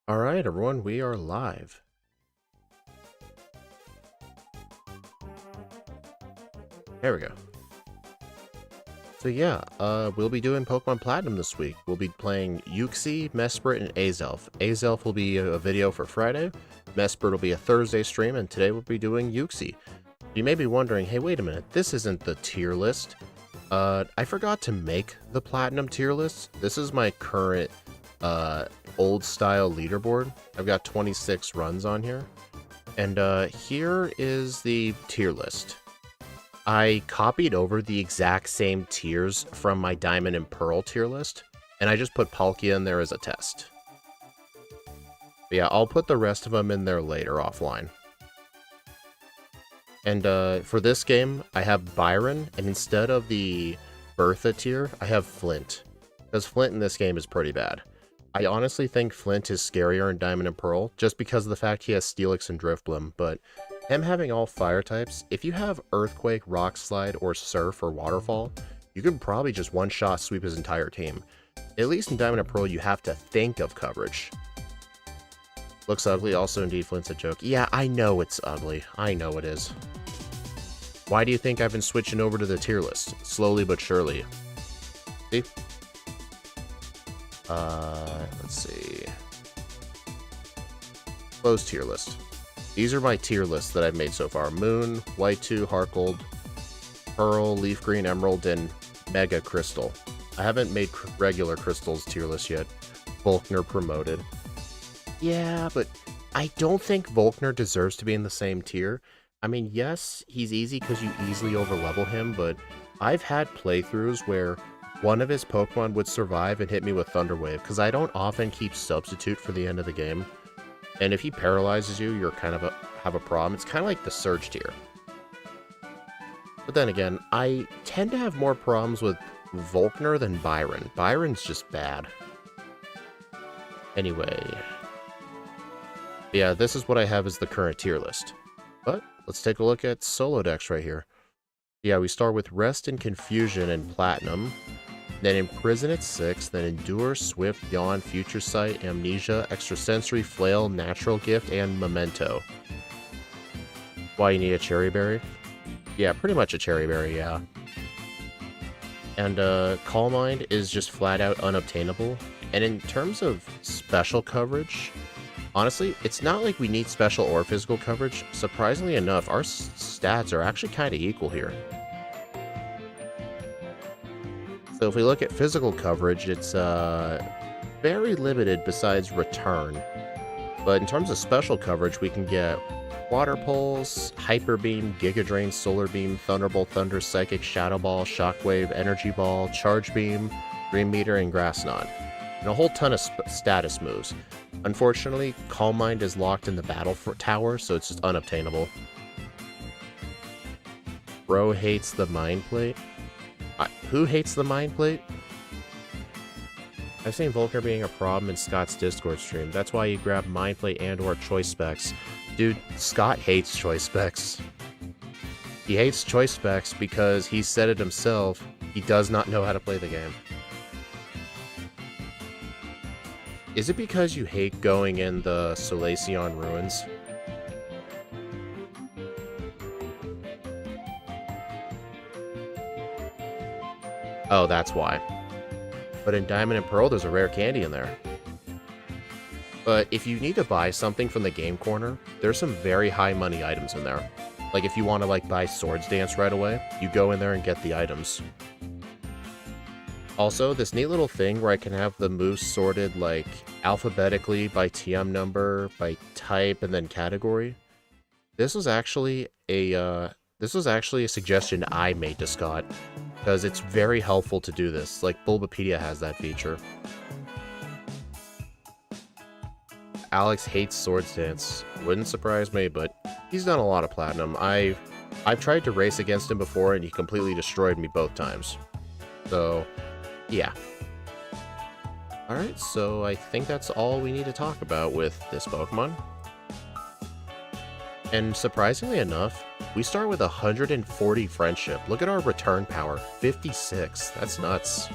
All right, everyone, we are live. There we go. So yeah, we'll be doing Pokemon Platinum this week. We'll be playing Uxie, Mesprit, and Azelf. Azelf will be a video for Friday, Mesprit will be a Thursday stream, and today we'll be doing Uxie. You may be wondering, hey, wait a minute, this isn't the tier list. I forgot to make the Platinum tier list. This is my current, old-style leaderboard. I've got 26 runs on here. And, here is the tier list. I copied over the exact same tiers from my Diamond and Pearl tier list, and I just put Palkia in there as a test. But yeah, I'll put the rest of them in there later offline. And for this game, I have Byron, and instead of the Bertha tier, I have Flint. Because Flint in this game is pretty bad. I honestly think Flint is scarier in Diamond and Pearl, just because of the fact he has Steelix and Drifblim, but him having all fire types, if you have Earthquake, Rock Slide, or Surf or Waterfall, you can probably just one-shot sweep his entire team. At least in Diamond and Pearl, you have to think of coverage. Looks ugly, also indeed Flint's a joke. Yeah, I know it's ugly. I know it is. Why do you think I've been switching over to the tier list? Slowly but surely. See? Let's see. Close tier list. These are my tier lists that I've made so far. Moon, White 2, Heart Gold, Pearl, Leaf Green, Emerald, and Mega Crystal. I haven't made regular Crystals tier list yet. Volkner promoted. Yeah, but I don't think Volkner deserves to be in the same tier. I mean, yes, he's easy because you easily overlevel him, but I've had playthroughs where one of his Pokemon would survive and hit me with Thunder Wave, because I don't often keep Substitute for the end of the game. And if he paralyzes you, you're kind of have a problem. It's kind of like the Surge tier. But then again, I tend to have more problems with Volkner than Byron. Byron's just bad. Anyway. Yeah, this is what I have as the current tier list. But let's take a look at solo decks right here. Yeah, we start with Rest and Confusion and Platinum. Then Imprison at 6, then Endure, Swift, Yawn, Future Sight, Amnesia, Extrasensory, Flail, Natural Gift, and Memento. Why you need a Cherry Berry? Yeah, pretty much a Cherry Berry, yeah. And Calm Mind is just flat out unobtainable. And in terms of special coverage, honestly, it's not like we need special or physical coverage. Surprisingly enough, our stats are actually kind of equal here. So if we look at physical coverage, it's very limited besides Return. But in terms of special coverage, we can get Water Pulse, Hyper Beam, Giga Drain, Solar Beam, Thunderbolt, Thunder, Psychic, Shadow Ball, Shockwave, Energy Ball, Charge Beam, Dream Meter, and Grass Knot. And a whole ton of status moves. Unfortunately, Calm Mind is locked in the Battle Tower, so it's just unobtainable. Bro hates the Mind Plate. Who hates the Mind Plate? I've seen Volkner being a problem in Scott's Discord stream. That's why you grab Mind Plate and or Choice Specs. Dude, Scott hates Choice Specs. He hates Choice Specs because he said it himself. He does not know how to play the game. Is it because you hate going in the Solaceon ruins? Oh, that's why. But in Diamond and Pearl, there's a rare candy in there. But if you need to buy something from the game corner, there's some very high money items in there. Like if you want to like buy Swords Dance right away, you go in there and get the items. Also, this neat little thing where I can have the moves sorted like alphabetically by TM number, by type, and then category. This was actually a suggestion I made to Scott, because it's very helpful to do this. Like Bulbapedia has that feature. Alex hates Swords Dance. Wouldn't surprise me, but he's done a lot of Platinum. I've tried to race against him before, and he completely destroyed me both times. So, yeah. Alright, so I think that's all we need to talk about with this Pokemon. And surprisingly enough, we start with 140 Friendship. Look at our return power, 56. That's nuts.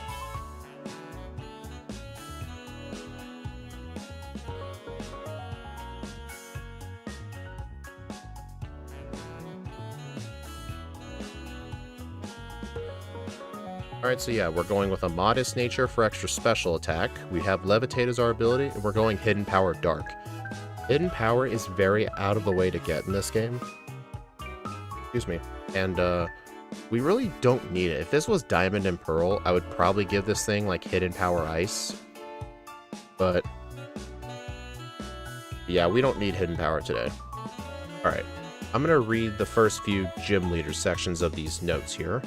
Alright, so yeah, we're going with a Modest Nature for extra special attack. We have Levitate as our ability, and we're going Hidden Power Dark. Hidden Power is very out of the way to get in this game. Excuse me. And, we really don't need it. If this was Diamond and Pearl, I would probably give this thing, like, Hidden Power Ice. But, yeah, we don't need Hidden Power today. Alright, I'm gonna read the first few Gym Leader sections of these notes here.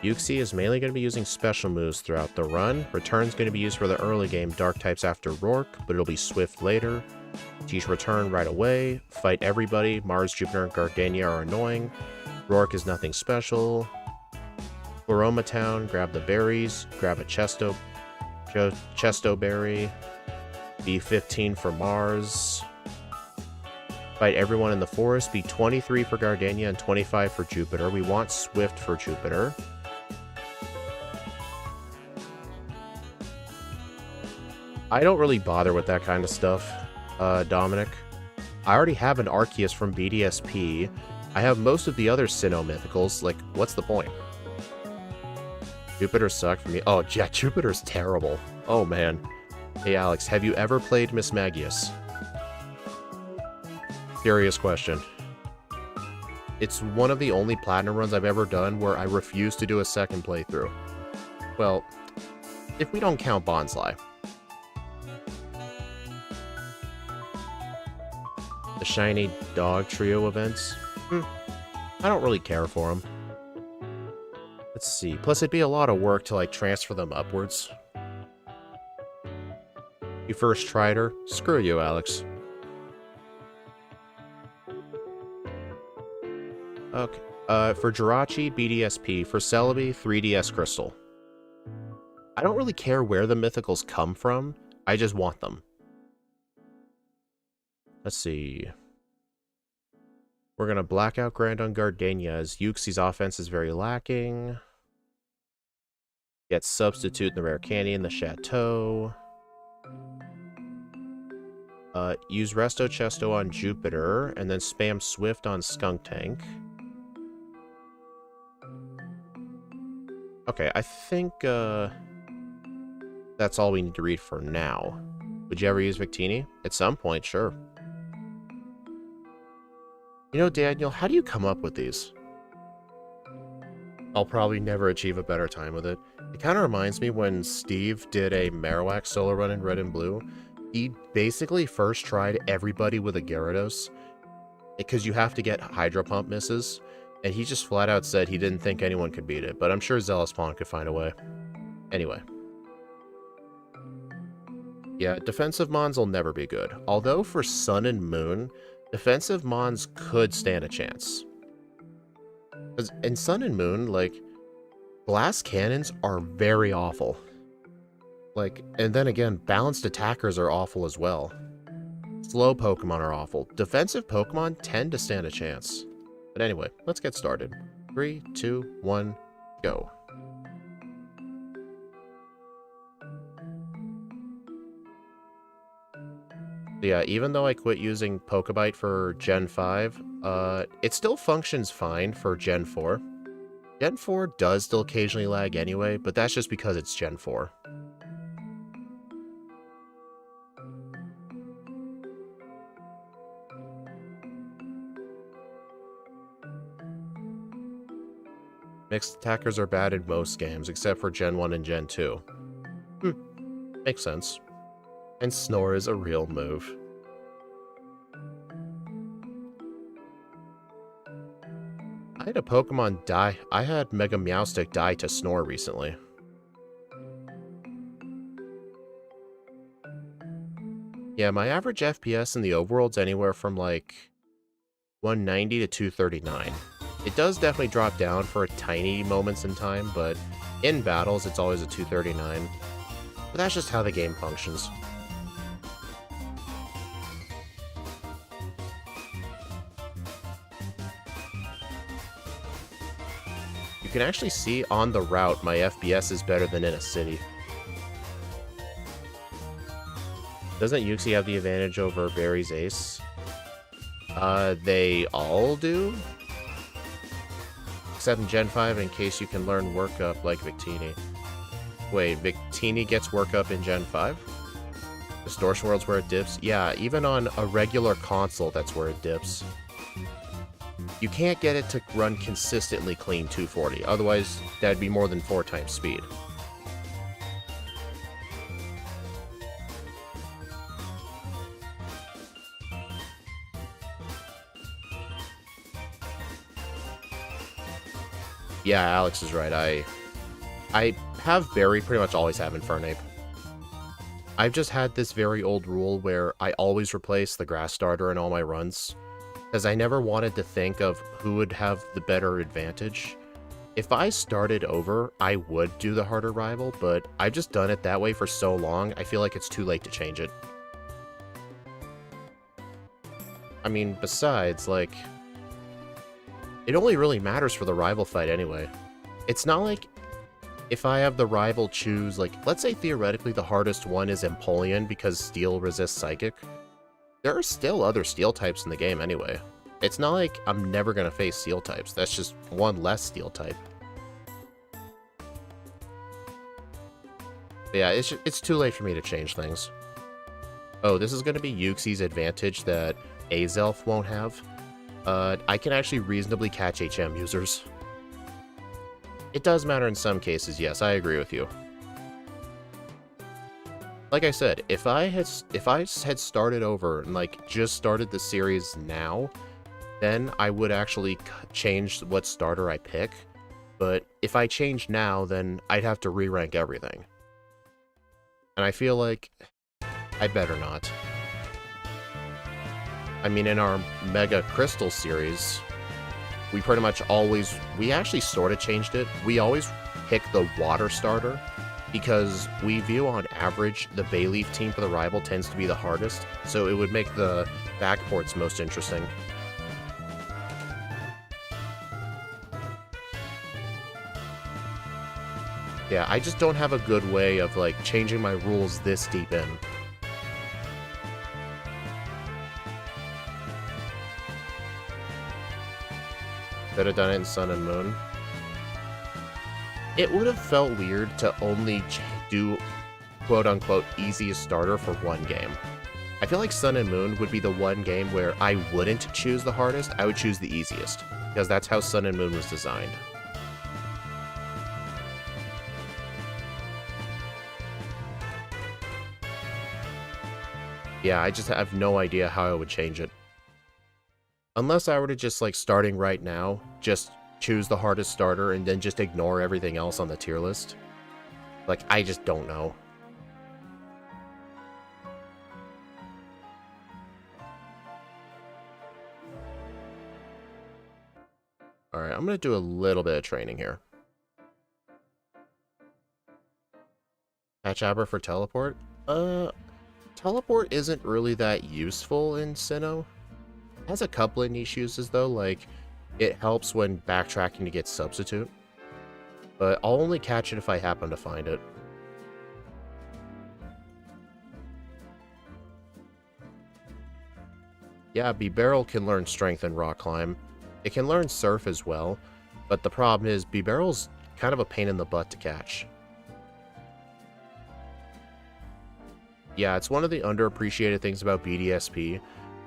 Uxie is mainly going to be using special moves throughout the run. Return's going to be used for the early game Dark types after Rourke, but it'll be Swift later. Teach Return right away. Fight everybody. Mars, Jupiter, and Gardenia are annoying. Rourke is nothing special. Floroma Town, grab the berries. Grab a Chesto Berry. B15 for Mars. Fight everyone in the forest. Be 23 for Gardenia and 25 for Jupiter. We want Swift for Jupiter. I don't really bother with that kind of stuff, Dominic. I already have an Arceus from BDSP. I have most of the other Sinnoh mythicals. Like, what's the point? Jupiter sucked for me. Oh, yeah, Jupiter's terrible. Oh, man. Hey, Alex, have you ever played Miss Magius? Serious question. It's one of the only Platinum runs I've ever done where I refuse to do a second playthrough. Well, if we don't count Bonsly. The Shiny Dog Trio events? I don't really care for them. Let's see. Plus, it'd be a lot of work to, like, transfer them upwards. You first tried her? Screw you, Alex. Okay. For Jirachi, BDSP. For Celebi, 3DS Crystal. I don't really care where the mythicals come from. I just want them. Let's see. We're going to Blackout Grand on Gardenia as Uxie's offense is very lacking. Get Substitute in the Rare Candy in the Chateau. Use Resto Chesto on Jupiter, and then spam Swift on Skuntank. Okay, I think that's all we need to read for now. Would you ever use Victini? At some point, sure. You know, Daniel, how do you come up with these? I'll probably never achieve a better time with it. It kind of reminds me when Steve did a Marowak solo run in Red and Blue. He basically first tried everybody with a Gyarados, because you have to get Hydro Pump misses, and he just flat out said he didn't think anyone could beat it, but I'm sure Zealous Pawn could find a way. Anyway. Yeah, defensive Mons will never be good, although for Sun and Moon, defensive Mons could stand a chance. Because in Sun and Moon, like, Blast Cannons are very awful. Like, and then again, balanced attackers are awful as well. Slow Pokemon are awful. Defensive Pokemon tend to stand a chance. But anyway, let's get started. 3, 2, 1, go. Yeah, even though I quit using Pokebite for Gen 5, it still functions fine for Gen 4. Gen 4 does still occasionally lag anyway, but that's just because it's Gen 4. Mixed attackers are bad in most games, except for Gen 1 and Gen 2. Makes sense. And Snore is a real move. I had a Pokemon die. I had Mega Meowstic die to Snore recently. Yeah, my average FPS in the overworld's anywhere from like 190 to 239. It does definitely drop down for tiny moments in time, but in battles it's always a 239. But that's just how the game functions. You can actually see on the route my FPS is better than in a city. Doesn't Uxie have the advantage over Barry's Ace? They all do? except in Gen 5 in case you can learn workup like Victini. Wait, Victini gets workup in Gen 5? Distortion World's where it dips? Yeah, even on a regular console, that's where it dips. You can't get it to run consistently clean 240, otherwise that'd be more than 4 times speed. Yeah, Alex is right. I have Barry, pretty much always have Infernape. I've just had this very old rule where I always replace the grass starter in all my runs, because I never wanted to think of who would have the better advantage. If I started over, I would do the harder rival, but I've just done it that way for so long, I feel like it's too late to change it. I mean, besides, like, it only really matters for the rival fight anyway. It's not like if I have the rival choose, like, let's say theoretically the hardest one is Empoleon because Steel resists Psychic. There are still other Steel types in the game anyway. It's not like I'm never going to face Steel types, that's just one less Steel type. But yeah, it's too late for me to change things. Oh, this is going to be Uxie's advantage that Azelf won't have. I can actually reasonably catch HM users. It does matter in some cases, yes, I agree with you. Like I said, if I had started over and like just started the series now, then I would actually change what starter I pick. But if I change now, then I'd have to re-rank everything. And I feel like I better not. I mean, in our Mega Crystal series, we pretty much always, we actually sort of changed it. We always pick the water starter because we view on average the Bayleaf team for the rival tends to be the hardest, so it would make the backports most interesting. Yeah, I just don't have a good way of like changing my rules this deep in. Could have done it in Sun and Moon. It would have felt weird to only do quote-unquote easiest starter for one game. I feel like Sun and Moon would be the one game where I wouldn't choose the hardest, I would choose the easiest, because that's how Sun and Moon was designed. Yeah, I just have no idea how I would change it. Unless I were to just, like, starting right now, just choose the hardest starter and then just ignore everything else on the tier list. Like, I just don't know. Alright, I'm gonna do a little bit of training here. Patch Abra for teleport? Teleport isn't really that useful in Sinnoh. It has a couple of niche uses though, like it helps when backtracking to get Substitute. But I'll only catch it if I happen to find it. Yeah, Bibarel can learn Strength and Rock Climb. It can learn Surf as well, but the problem is Bibarel's kind of a pain in the butt to catch. Yeah, it's one of the underappreciated things about BDSP.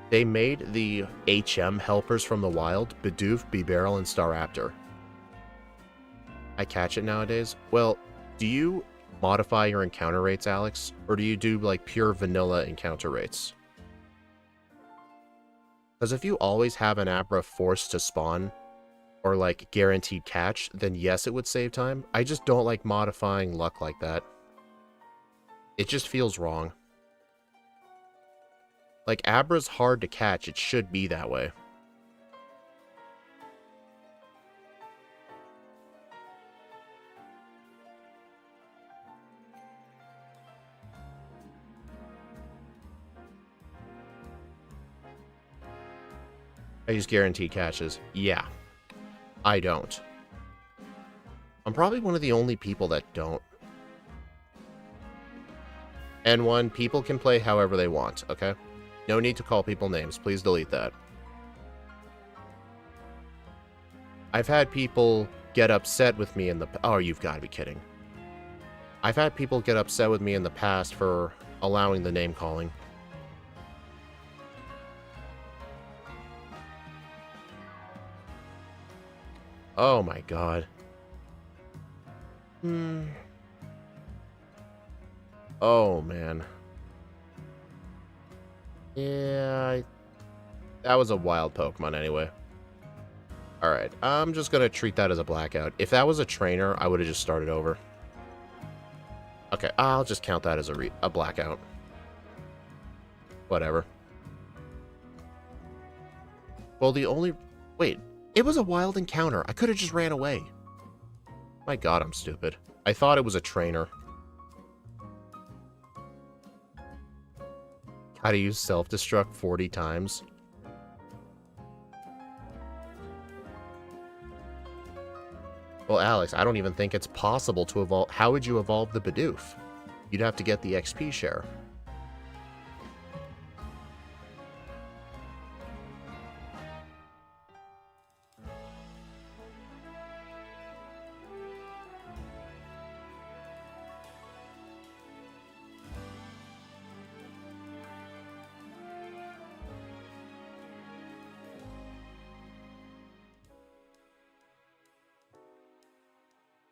They made the HM helpers from the wild Bidoof, Bibarel, and Staraptor. I catch it nowadays? Well, do you modify your encounter rates, Alex? Or do you do, like, pure vanilla encounter rates? Because if you always have an Abra forced to spawn, or, like, guaranteed catch, then yes, it would save time. I just don't like modifying luck like that. It just feels wrong. Like, Abra's hard to catch, it should be that way. I use guaranteed catches. Yeah. I don't. I'm probably one of the only people that don't. And one, people can play however they want, okay? No need to call people names. Please delete that. I've had people get upset with me in the... Oh, you've got to be kidding. I've had people get upset with me in the past for allowing the name calling. Oh my god. Oh man. Yeah, that was a wild Pokemon anyway. Alright, I'm just gonna treat that as a blackout. If that was a trainer, I would have just started over. Okay, I'll just count that as a blackout. Whatever. Well, the only... Wait, it was a wild encounter. I could have just ran away. My god, I'm stupid. I thought it was a trainer. How to use self-destruct 40 times. Well, Alex, I don't even think it's possible to evolve... How would you evolve the Bidoof? You'd have to get the XP share.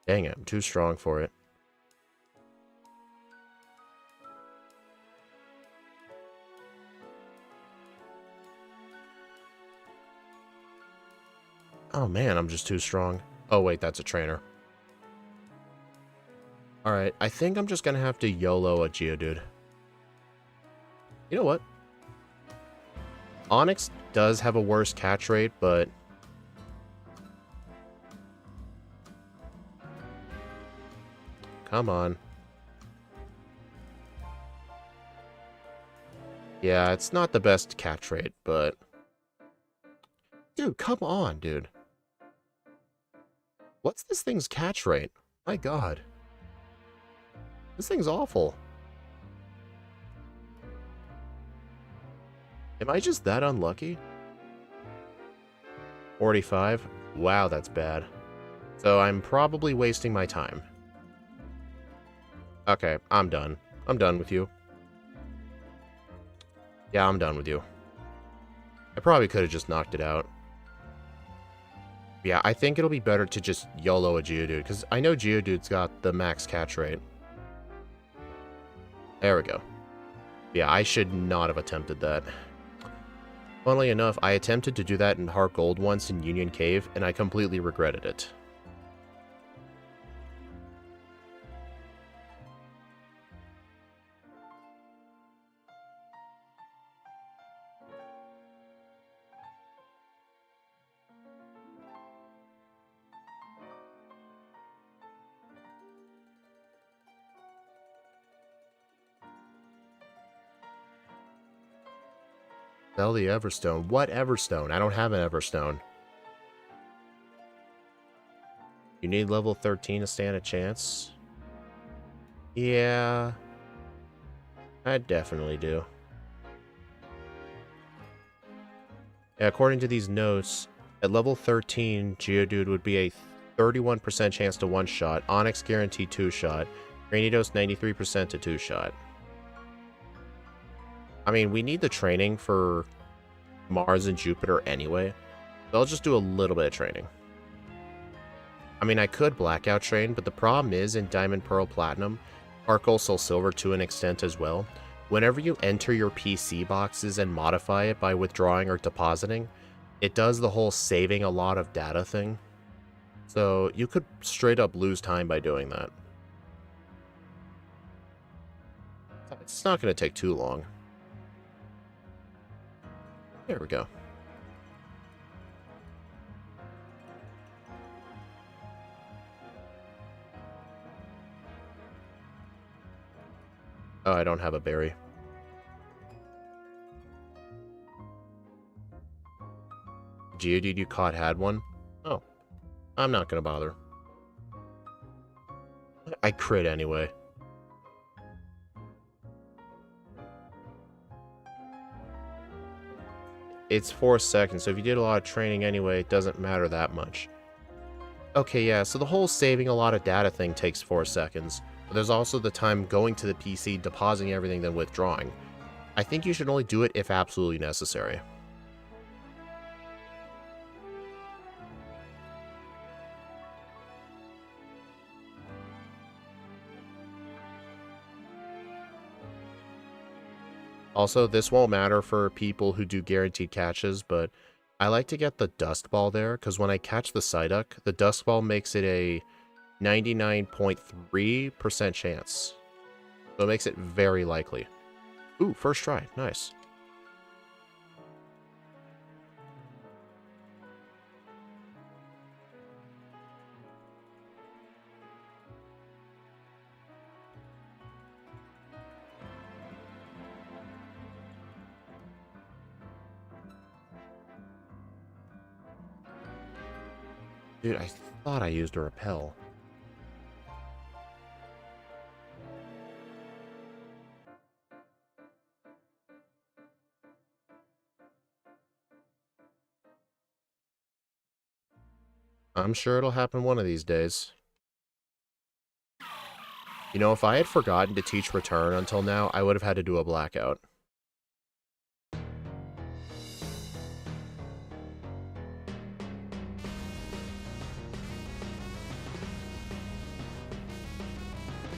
Dang it, I'm too strong for it. Oh man, I'm just too strong. Oh wait, that's a trainer. Alright, I think I'm just gonna have to YOLO a Geodude. You know what? Onix does have a worse catch rate, but... Come on. Yeah, it's not the best catch rate, but... Dude, come on, dude. What's this thing's catch rate? My god. This thing's awful. Am I just that unlucky? 45? Wow, that's bad. So I'm probably wasting my time. Okay, I'm done. I'm done with you. Yeah, I'm done with you. I probably could have just knocked it out. Yeah, I think it'll be better to just YOLO a Geodude, because I know Geodude's got the max catch rate. There we go. Yeah, I should not have attempted that. Funnily enough, I attempted to do that in Heart Gold once in Union Cave, and I completely regretted it. Sell the Everstone. What Everstone? I don't have an Everstone. You need level 13 to stand a chance? Yeah. I definitely do. Yeah, according to these notes, at level 13, Geodude would be a 31% chance to one-shot, Onix guaranteed two-shot, Granidos 93% to two-shot. I mean, we need the training for Mars and Jupiter anyway, so I'll just do a little bit of training. I mean, I could Blackout train, but the problem is in Diamond, Pearl, Platinum, Heart Gold, Soul Silver to an extent as well, whenever you enter your PC boxes and modify it by withdrawing or depositing, it does the whole saving a lot of data thing. So you could straight up lose time by doing that. It's not going to take too long. There we go. Oh, I don't have a berry. Geodude you caught had one? Oh. I'm not gonna bother. I crit anyway. It's 4 seconds, so if you did a lot of training anyway, it doesn't matter that much. Okay, yeah, so the whole saving a lot of data thing takes 4 seconds. But there's also the time going to the PC, depositing everything, then withdrawing. I think you should only do it if absolutely necessary. Also, this won't matter for people who do guaranteed catches, but I like to get the dust ball there, because when I catch the Psyduck, the dust ball makes it a 99.3% chance. So it makes it very likely. Ooh, first try. Nice. Dude, I thought I used a repel. I'm sure it'll happen one of these days. You know, if I had forgotten to teach return until now, I would have had to do a blackout.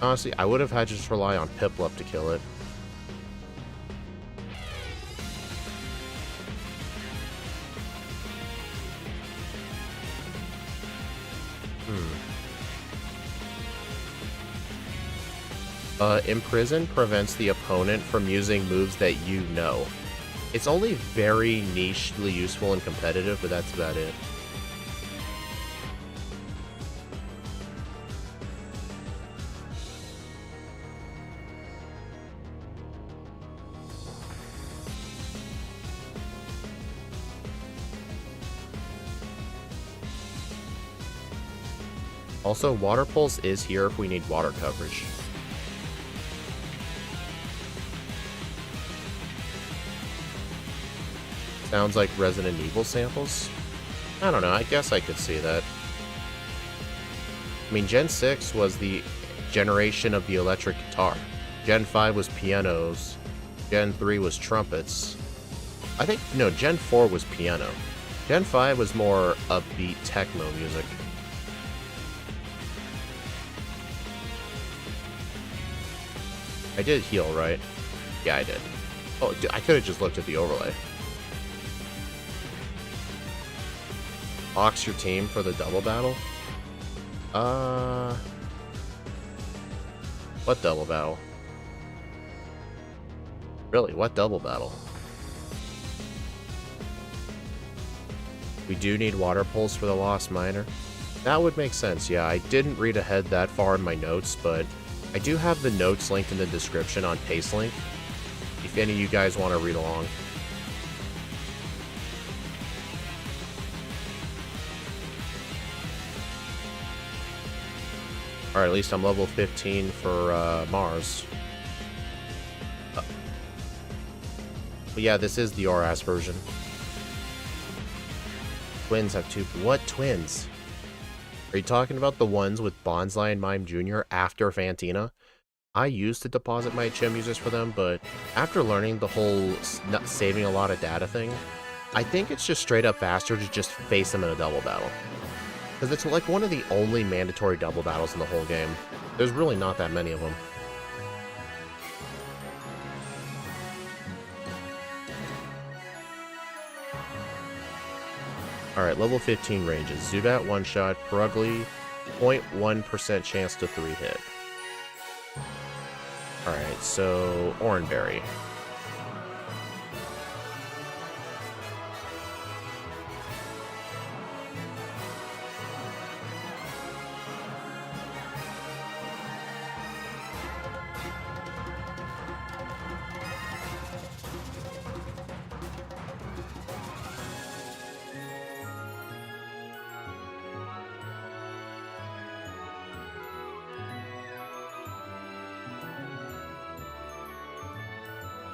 Honestly, I would have had to just rely on Piplup to kill it. Imprison prevents the opponent from using moves that you know. It's only very nichely useful and competitive, but that's about it. Also, Water Pulse is here if we need water coverage. Sounds like Resident Evil samples? I don't know, I guess I could see that. I mean, Gen 6 was the generation of the electric guitar. Gen 5 was pianos. Gen 3 was trumpets. I think, no, Gen 4 was piano. Gen 5 was more upbeat techno music. I did heal, right? Yeah, I did. Oh, I could have just looked at the overlay. Box your team for the double battle? What double battle? Really, what double battle? We do need water pulse for the Lost Miner. That would make sense, yeah. I didn't read ahead that far in my notes, but I do have the notes linked in the description on PaceLink, if any of you guys want to read along. Or at least I'm level 15 for Mars. But yeah, this is the Oras version. Twins have two... What twins? Are you talking about the ones with Bonsai and Mime Jr. after Fantina? I used to deposit my gem users for them, but after learning the whole not saving a lot of data thing, I think it's just straight up faster to just face them in a double battle. Because it's like one of the only mandatory double battles in the whole game. There's really not that many of them. Alright, level 15 ranges. Zubat one-shot, Perugly, 0.1% chance to 3-hit. Alright, so Oranberry.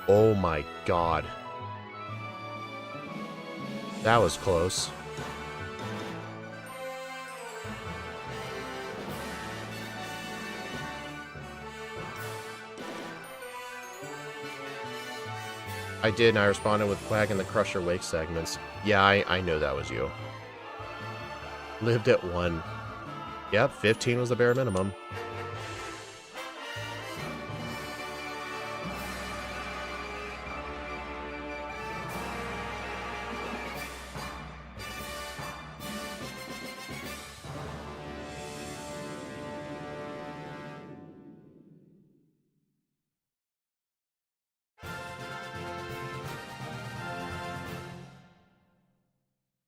Oh my god. That was close. I did, and I responded with Quag and the Crusher Wake segments. Yeah, I know that was you. Lived at 1. Yep, 15 was the bare minimum.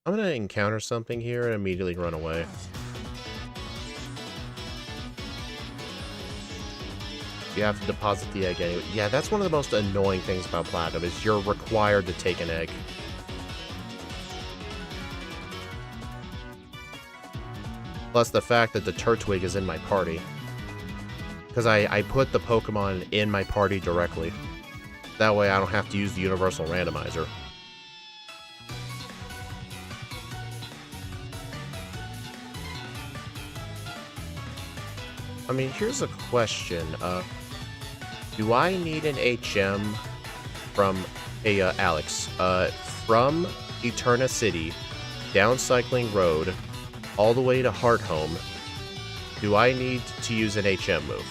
I'm gonna encounter something here and immediately run away. You have to deposit the egg anyway. Yeah, that's one of the most annoying things about Platinum, is you're required to take an egg. Plus the fact that the Turtwig is in my party. Because I put the Pokemon in my party directly. That way I don't have to use the Universal Randomizer. I mean, here's a question. Do I need an HM from... Hey, Alex. From Eterna City, down Cycling Road, all the way to Hearthome, do I need to use an HM move?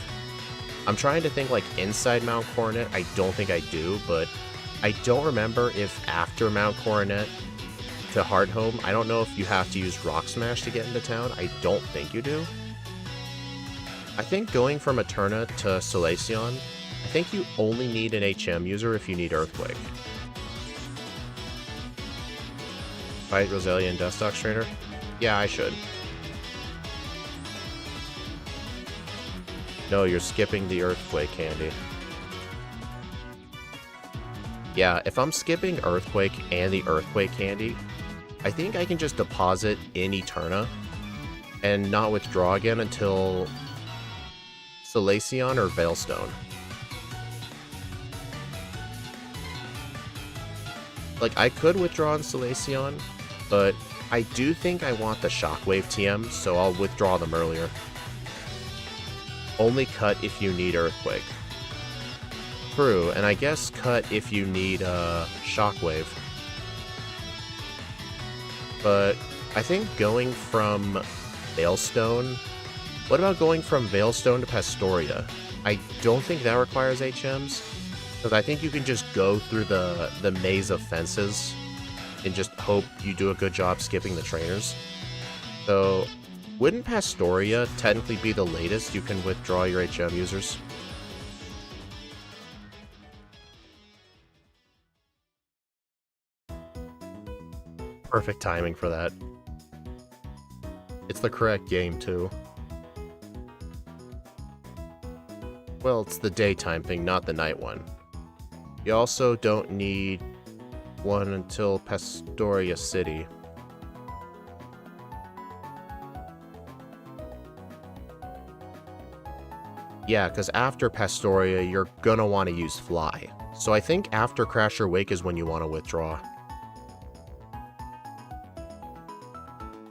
I'm trying to think, like, inside Mount Coronet, I don't think I do, but I don't remember if after Mount Coronet to Hearthome, I don't know if you have to use Rock Smash to get into town. I don't think you do. I think going from Eterna to Solaceon, I think you only need an HM user if you need Earthquake. Fight Roselia and Dustox Trainer? Yeah, I should. No, you're skipping the Earthquake candy. Yeah, if I'm skipping Earthquake and the Earthquake candy, I think I can just deposit in Eterna and not withdraw again until Solaceon or Veilstone. Like, I could withdraw on Solaceon, but I do think I want the Shockwave TM, so I'll withdraw them earlier. Only cut if you need Earthquake. True, and I guess cut if you need Shockwave. But I think going from Veilstone... What about going from Veilstone to Pastoria? I don't think that requires HMs, because I think you can just go through the maze of fences and just hope you do a good job skipping the trainers. So, wouldn't Pastoria technically be the latest you can withdraw your HM users? Perfect timing for that. It's the correct game, too. Well, it's the daytime thing, not the night one. You also don't need one until Pastoria City. Yeah, because after Pastoria, you're gonna want to use Fly. So I think after Crasher Wake is when you want to withdraw.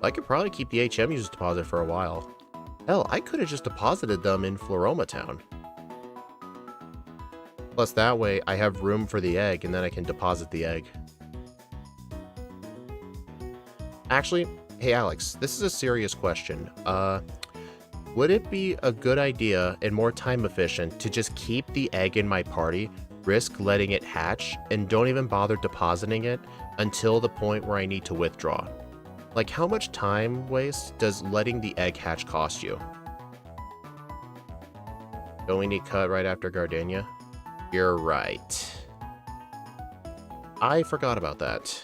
I could probably keep the HM users deposit for a while. Hell, I could have just deposited them in Floroma Town. Plus that way, I have room for the egg, and then I can deposit the egg. Actually, hey Alex, this is a serious question. Would it be a good idea and more time efficient to just keep the egg in my party, risk letting it hatch, and don't even bother depositing it until the point where I need to withdraw? Like, how much time waste does letting the egg hatch cost you? Don't we need cut right after Gardenia? You're right. I forgot about that.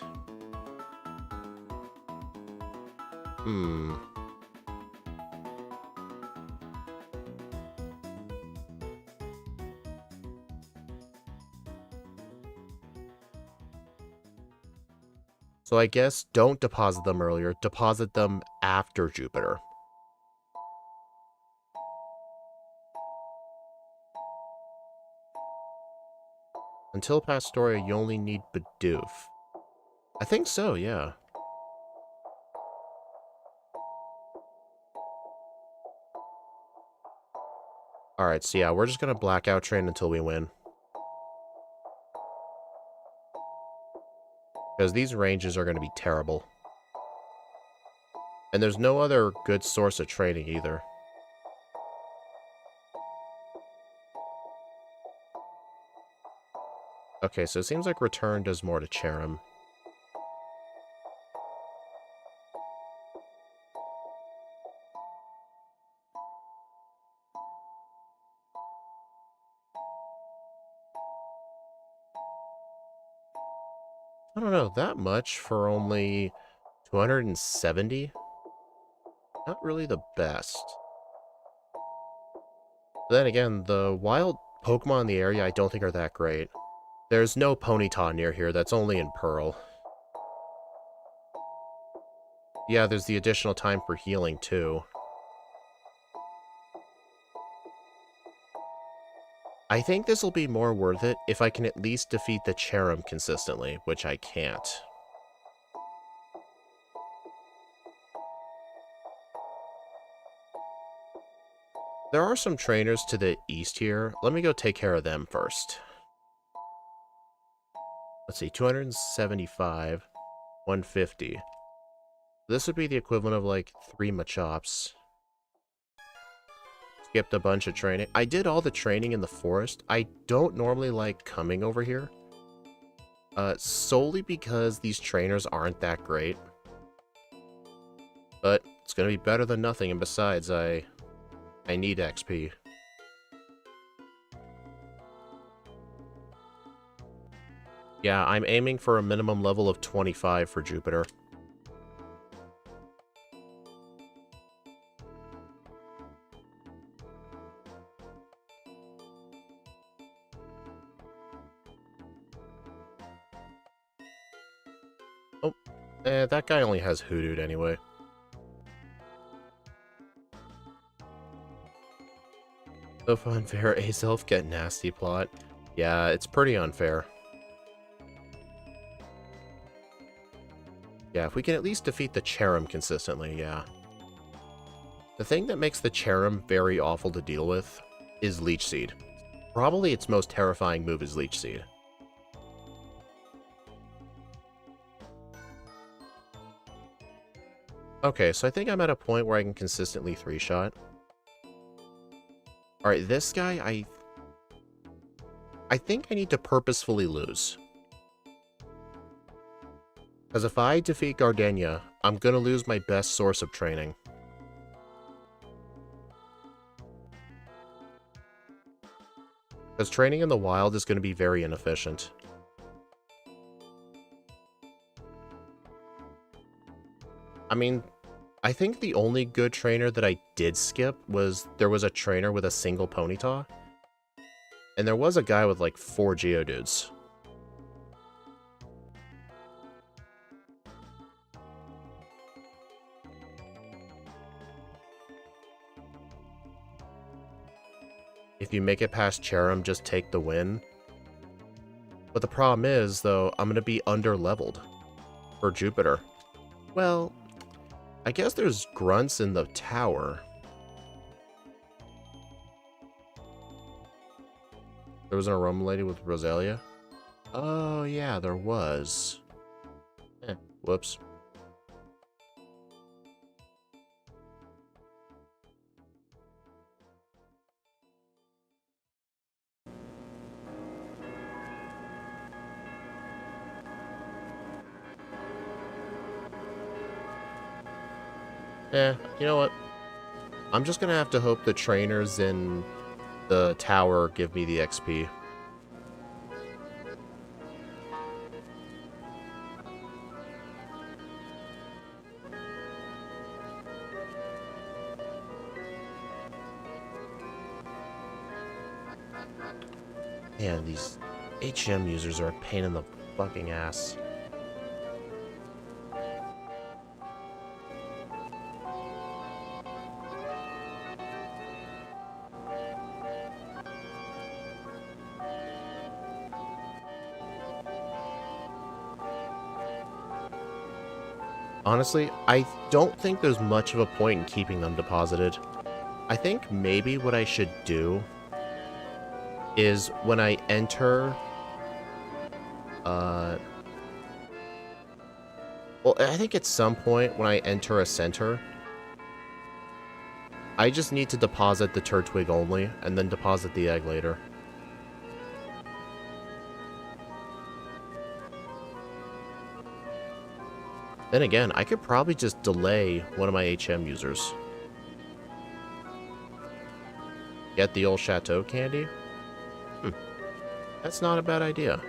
So I guess don't deposit them earlier, deposit them after Jupiter. Until Pastoria, you only need Bidoof. I think so, yeah. Alright, so yeah, we're just gonna blackout train until we win. Because these ranges are going to be terrible. And there's no other good source of training either. Okay, so it seems like Return does more to Cherim. I don't know, that much for only 270? Not really the best. But then again, the wild Pokemon in the area I don't think are that great. There's no Ponyta near here, that's only in Pearl. Yeah, there's the additional time for healing, too. I think this will be more worth it if I can at least defeat the Cherim consistently, which I can't. There are some trainers to the east here. Let me go take care of them first. Let's see, 275, 150. This would be the equivalent of like 3 Machops. Skipped a bunch of training. I did all the training in the forest. I don't normally like coming over here. Solely because these trainers aren't that great. But it's gonna be better than nothing, and besides, I need XP. Yeah, I'm aiming for a minimum level of 25 for Jupiter. Oh, that guy only has Hoodooed anyway. So unfair, Azelf get nasty plot. Yeah, it's pretty unfair. Yeah, if we can at least defeat the Cherim consistently, yeah. The thing that makes the Cherim very awful to deal with is Leech Seed. Probably its most terrifying move is Leech Seed. Okay, so I think I'm at a point where I can consistently 3-shot. Alright, this guy, I think I need to purposefully lose. Because if I defeat Gardenia, I'm going to lose my best source of training. Because training in the wild is going to be very inefficient. I mean, I think the only good trainer that I did skip was there was a trainer with a single Ponyta. And there was a guy with like 4 Geodudes. If you make it past Cherim, just take the win. But the problem is, though, I'm going to be under-leveled for Jupiter. Well, I guess there's grunts in the tower. There was an Aroma Lady with Rosalia? Oh, yeah, there was. Whoops. You know what? I'm just gonna have to hope the trainers in the tower give me the XP. Man, these HM users are a pain in the fucking ass. Honestly, I don't think there's much of a point in keeping them deposited. I think maybe what I should do is when I enter Well, I think at some point when I enter a center, I just need to deposit the Turtwig only, and then deposit the egg later. Then again, I could probably just delay one of my HM users. Get the old Chateau candy? That's not a bad idea.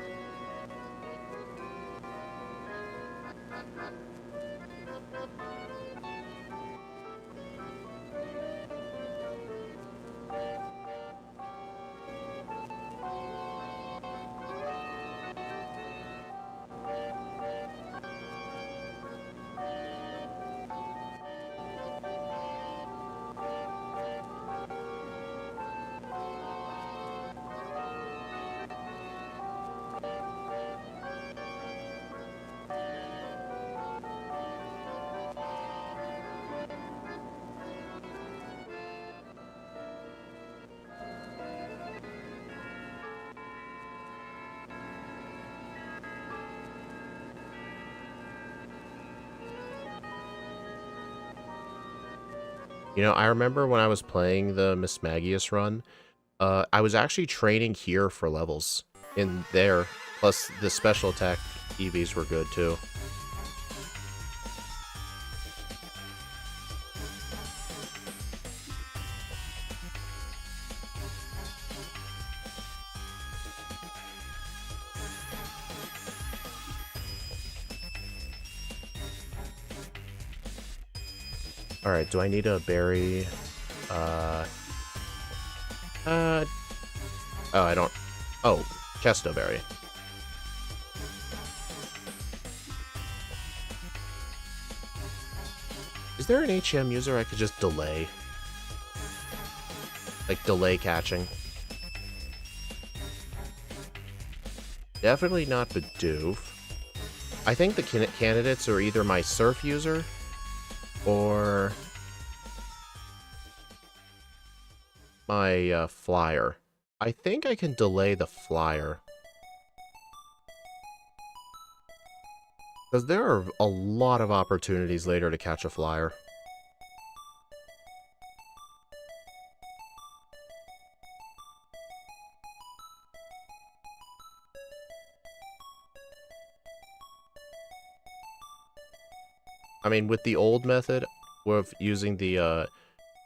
You know, I remember when I was playing the Miss Magius run, I was actually training here for levels in there. Plus, the special attack EVs were good too. Alright, do I need a berry? Oh, I don't... Oh, Chesto berry. Is there an HM user I could just delay? Like, delay catching? Definitely not Bidoof. I think the candidates are either my Surf user, or my Flyer. I think I can delay the Flyer. Because there are a lot of opportunities later to catch a Flyer. I mean, with the old method of using the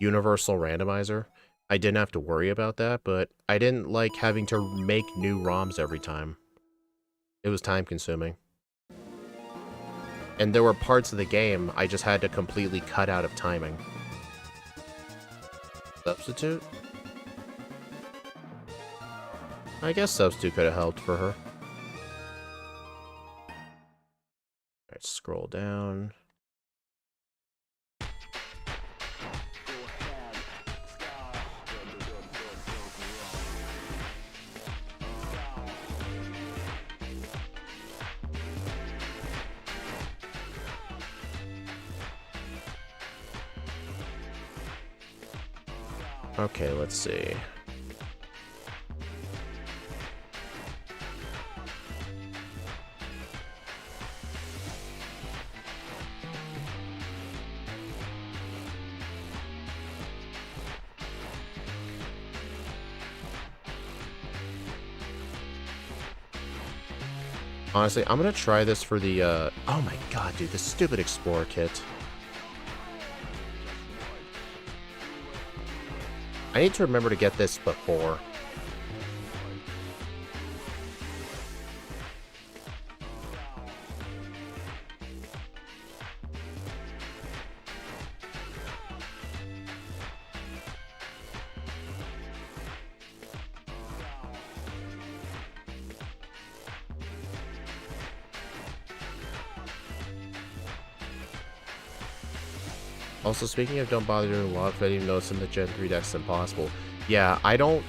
universal randomizer, I didn't have to worry about that, but I didn't like having to make new ROMs every time. It was time-consuming. And there were parts of the game I just had to completely cut out of timing. Substitute? I guess Substitute could have helped for her. Alright, scroll down. Okay, let's see. Honestly, I'm gonna try this for the, oh my god, dude, this stupid Explorer kit. I need to remember to get this before. Also, speaking of don't bother doing log fed, even though it's in the Gen 3 decks, impossible. Yeah, I don't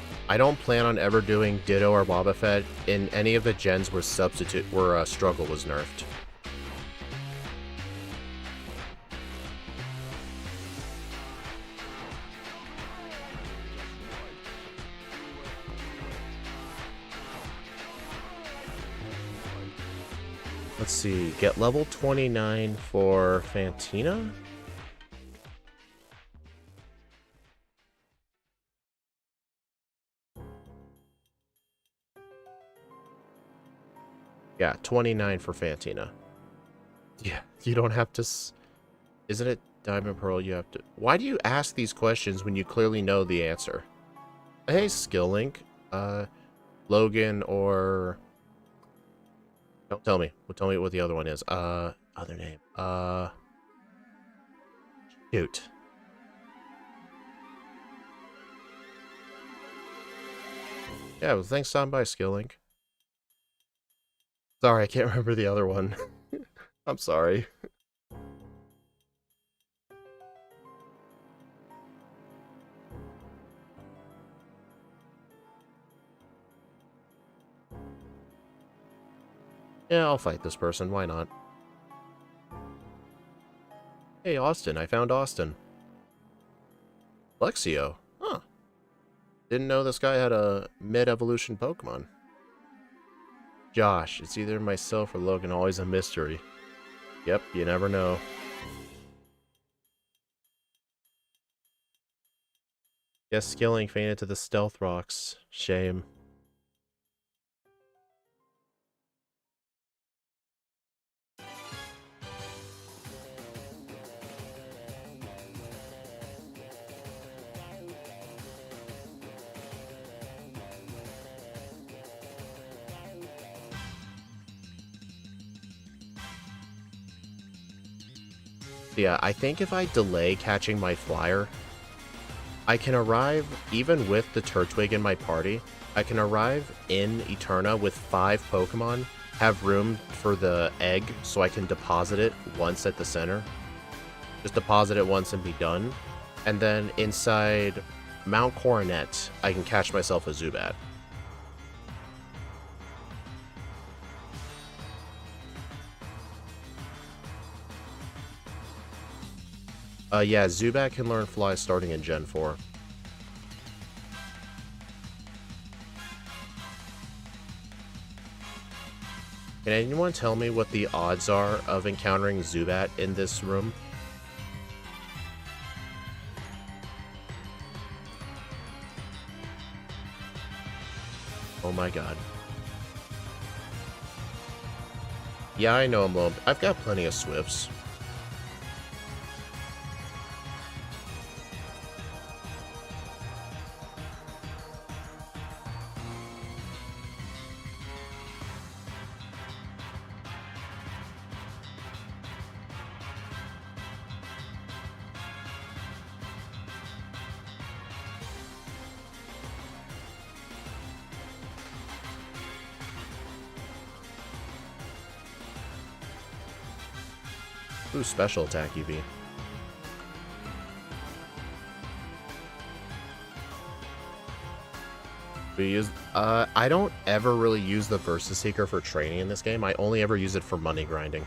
plan on ever doing Ditto or Boba Fett in any of the gens where Struggle was nerfed. Let's see, get level 29 for Fantina? Yeah, 29 for Fantina. Yeah, you don't have to... Isn't it Diamond Pearl you have to... Why do you ask these questions when you clearly know the answer? Hey, Skill Link. Logan or... Don't tell me. Tell me what the other one is. Other name. Shoot. Yeah, well, thanks on by, Skill Link. Sorry, I can't remember the other one. I'm sorry. Yeah, I'll fight this person. Why not? Hey, Austin. I found Austin. Lexio. Huh. Didn't know this guy had a mid-evolution Pokemon. Josh. It's either myself or Logan. Always a mystery. Yep, you never know. Yes, Skilling fainted to the Stealth Rocks. Shame. Yeah, I think if I delay catching my flyer, I can arrive, even with the Turtwig in my party, I can arrive in Eterna with 5 Pokemon, have room for the egg so I can deposit it once at the center. Just deposit it once and be done. And then inside Mount Coronet, I can catch myself a Zubat. Yeah, Zubat can learn Fly starting in Gen 4. Can anyone tell me what the odds are of encountering Zubat in this room? Oh my god. Yeah, I know I'm low. I've got plenty of Swifts. Ooh, special attack EV. I don't ever really use the Versus Seeker for training in this game. I only ever use it for money grinding.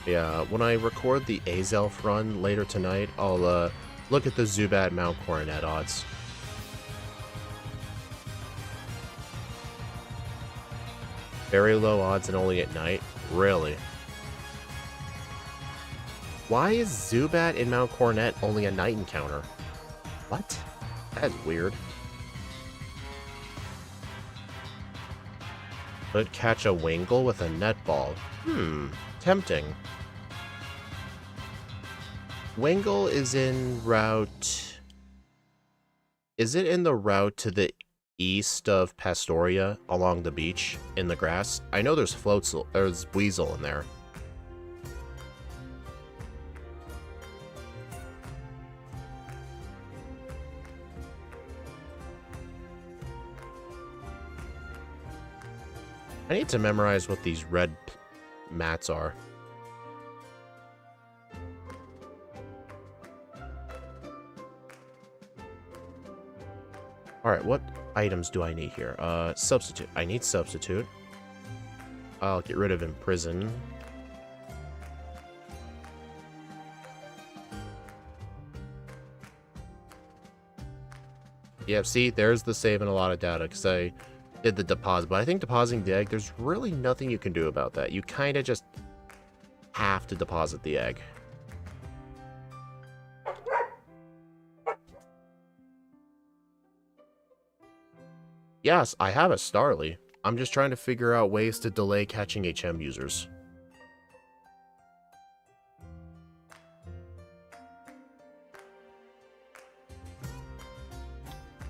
Yeah, when I record the Azelf run later tonight, I'll look at the Zubat Mount Coronet odds. Very low odds and only at night? Really? Why is Zubat in Mount Coronet only a night encounter? What? That's weird. Could catch a Wingull with a netball. Tempting. Wingull is in route... Is it in the route to the east of Pastoria along the beach in the grass? I know there's there's Weasel in there. I need to memorize what these red mats are. Alright, what items do I need here? Substitute. I need substitute. I'll get rid of imprison. Yeah, see, there's the saving a lot of data, because I did the deposit. But I think depositing the egg, there's really nothing you can do about that. You kind of just have to deposit the egg. Yes, I have a Starly. I'm just trying to figure out ways to delay catching HM users.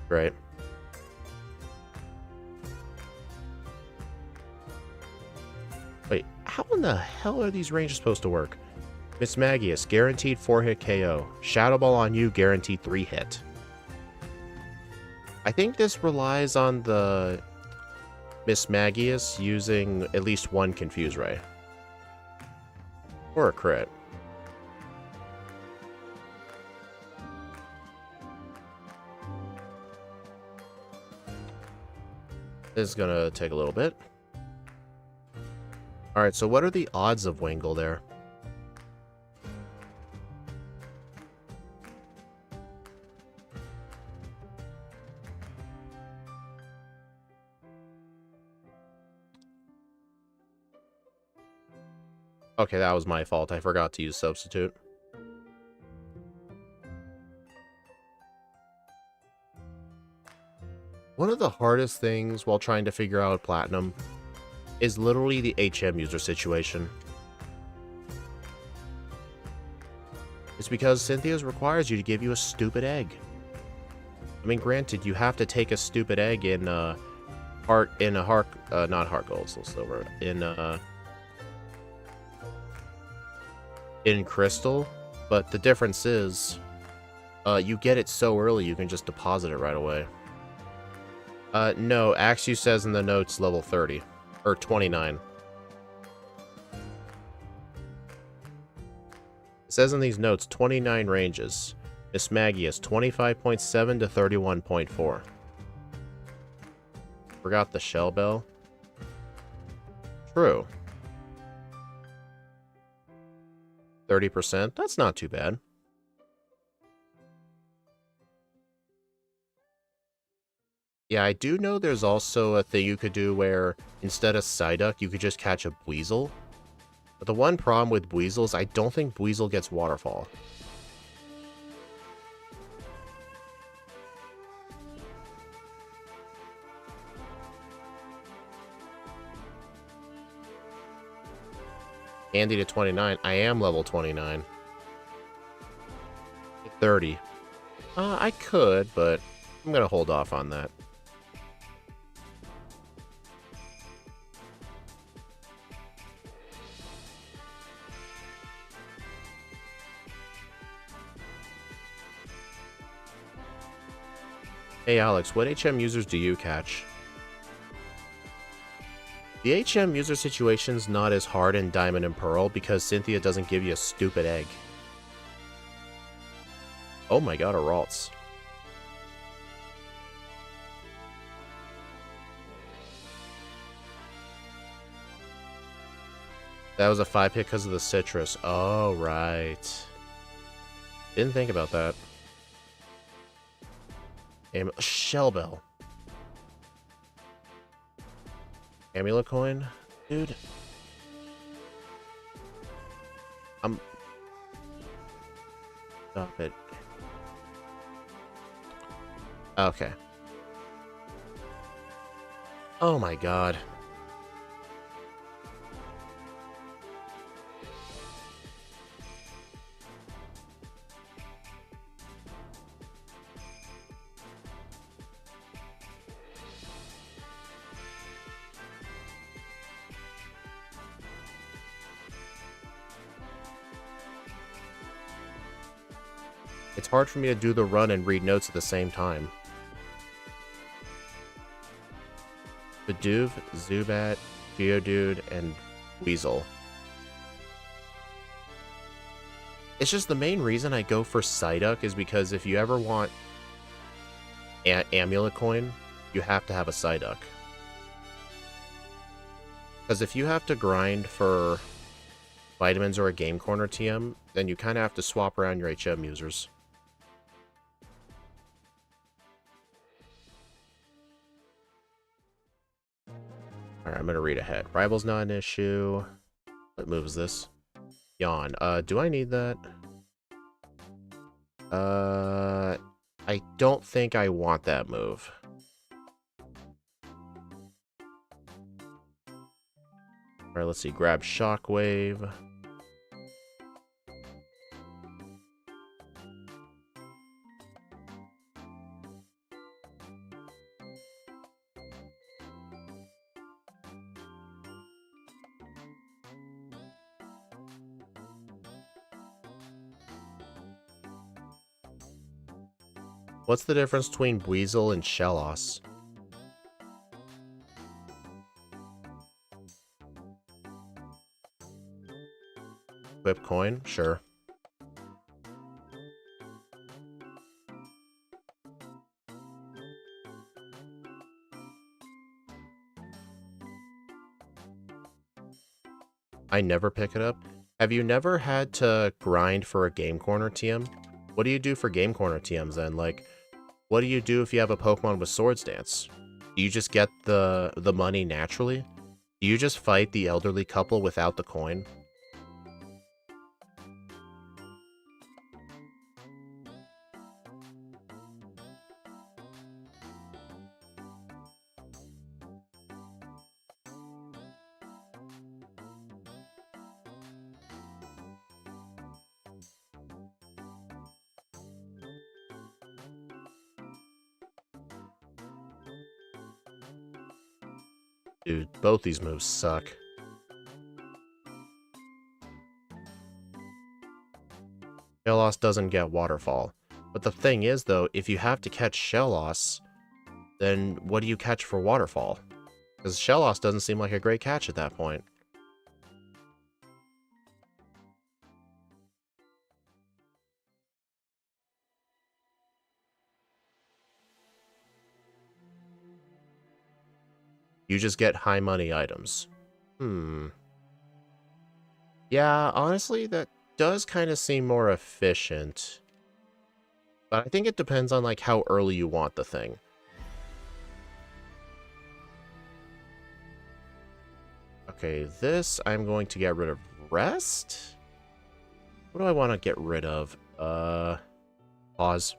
Right. Wait, how in the hell are these ranges supposed to work? Miss Magius, guaranteed 4-hit KO. Shadow Ball on you, guaranteed 3-hit. I think this relies on the Miss Magius using at least one Confuse Ray. Or a crit. This is gonna take a little bit. Alright, so what are the odds of Wingull there? Okay, that was my fault. I forgot to use substitute. One of the hardest things while trying to figure out Platinum is literally the HM user situation. It's because Cynthia's requires you to give you a stupid egg. I mean, granted, you have to take a stupid egg in not heart gold, so silver, in crystal, but the difference is, you get it so early you can just deposit it right away. No, Axu says in the notes level 30. Or 29. It says in these notes 29 ranges. Miss Maggie is 25.7 to 31.4. Forgot the shell bell. True. 30%? That's not too bad. Yeah, I do know there's also a thing you could do where instead of Psyduck, you could just catch a Buizel. But the one problem with Buizel is I don't think Buizel gets Waterfall. Andy to 29. I am level 29. 30. I could, but I'm gonna hold off on that. Hey Alex, what HM users do you catch? The HM user situation's not as hard in Diamond and Pearl because Cynthia doesn't give you a stupid egg. Oh my god, a Ralts. That was a 5-hit because of the citrus. Oh, right. Didn't think about that. Shell Bell. Amulet coin? Dude. Stop it. Okay. Oh my god. It's hard for me to do the run and read notes at the same time. Bidoof, Zubat, Geodude, and Weasel. It's just the main reason I go for Psyduck is because if you ever want amulet coin, you have to have a Psyduck. Because if you have to grind for vitamins or a Game Corner TM, then you kind of have to swap around your HM users. Alright, I'm gonna read ahead. Rival's not an issue. What move is this? Yawn. Do I need that? I don't think I want that move. Alright, let's see. Grab Shockwave. What's the difference between Weasel and Shellos? Equip coin? Sure. I never pick it up. Have you never had to grind for a Game Corner TM? What do you do for Game Corner TMs then? Like, what do you do if you have a Pokemon with Swords Dance? Do you just get the money naturally? Do you just fight the elderly couple without the coin? Dude, both these moves suck. Shellos doesn't get Waterfall. But the thing is, though, if you have to catch Shellos, then what do you catch for Waterfall? Because Shellos doesn't seem like a great catch at that point. You just get high money items. Yeah, honestly, that does kind of seem more efficient. But I think it depends on, like, how early you want the thing. Okay, this I'm going to get rid of Rest? What do I want to get rid of? Pause.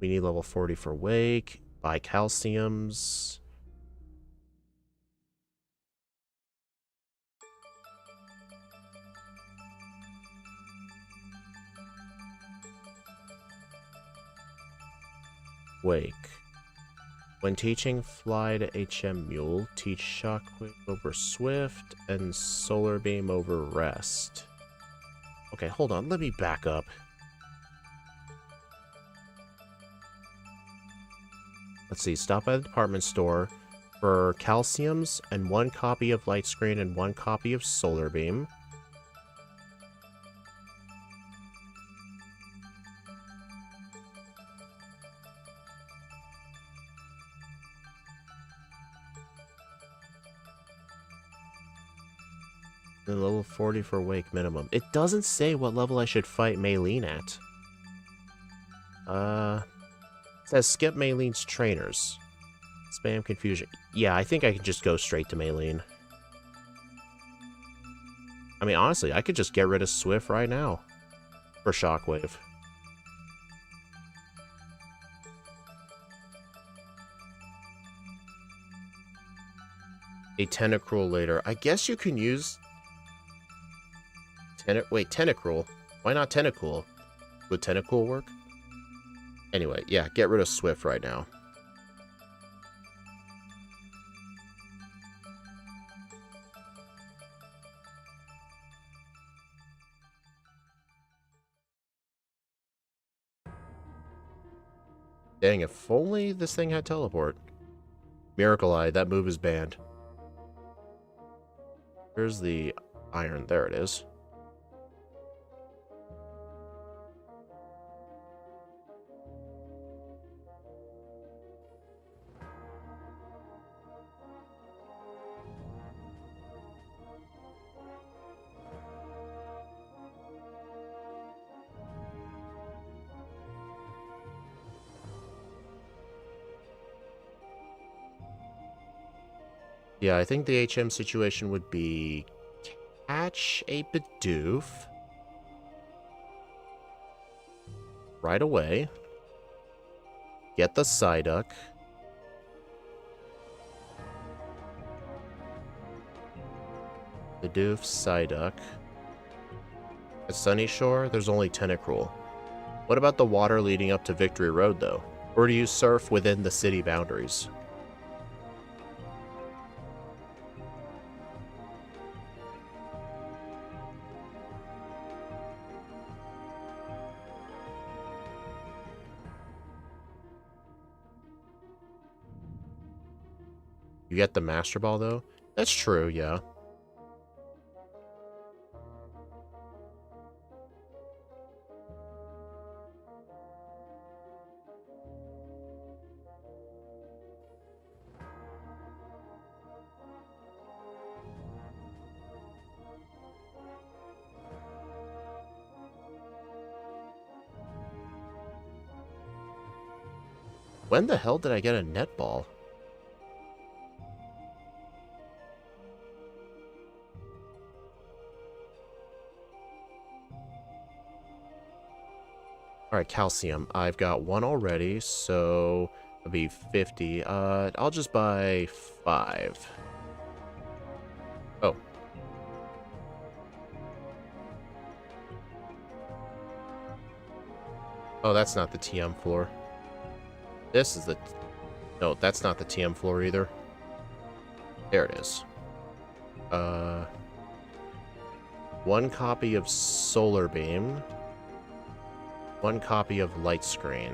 We need level 40 for Wake. Buy calciums. Wake. When teaching Fly to HM Mule, teach Shockwave over Swift and Solar Beam over Rest. Okay, hold on. Let me back up. Let's see. Stop by the department store for calciums and 1 copy of Light Screen and 1 copy of Solar Beam. And level 40 for Wake minimum. It doesn't say what level I should fight Maylene at. It says skip Maylene's trainers. Spam confusion. Yeah, I think I can just go straight to Maylene. I mean, honestly, I could just get rid of Swift right now for Shockwave. A Tentacruel later. I guess you can use... Wait, Tentacruel? Why not Tentacool? Would Tentacool work? Anyway, yeah, get rid of Swift right now. Dang, if only this thing had teleport. Miracle Eye, that move is banned. Here's the iron. There it is. Yeah, I think the HM situation would be catch a Bidoof right away. Get the Psyduck. Bidoof, Psyduck. At Sunny Shore, there's only Tentacruel. What about the water leading up to Victory Road, though? Or do you surf within the city boundaries? You get the Master Ball, though? That's true, yeah. When the hell did I get a netball? Alright, calcium. I've got one already, so it'll be 50. I'll just buy 5. Oh. Oh, that's not the TM floor. This is the... No, that's not the TM floor either. There it is. One copy of Solar Beam. One copy of Light Screen.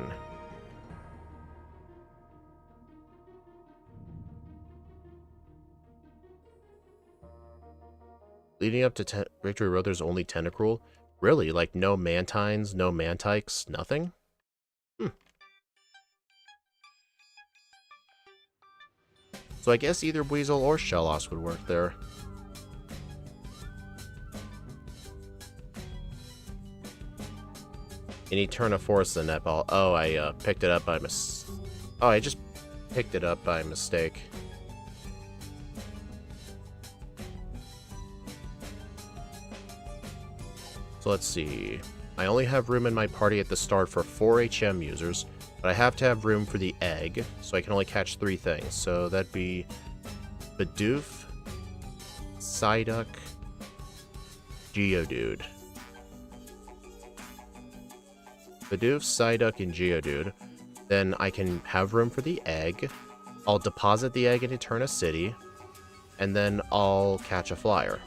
Leading up to Victory Road, there's only Tentacruel. Really? Like, no Mantines, no Mantikes, nothing? So I guess either Weasel or Shellos would work there. And Eternaforce the netball. Oh, I picked it up by Oh, I just picked it up by mistake. So let's see. I only have room in my party at the start for 4 HM users, but I have to have room for the egg, so I can only catch 3 things. So that'd be Bidoof, Psyduck, Geodude. Bidoof, Psyduck, and Geodude. Then I can have room for the egg. I'll deposit the egg in Eterna City, and then I'll catch a flyer.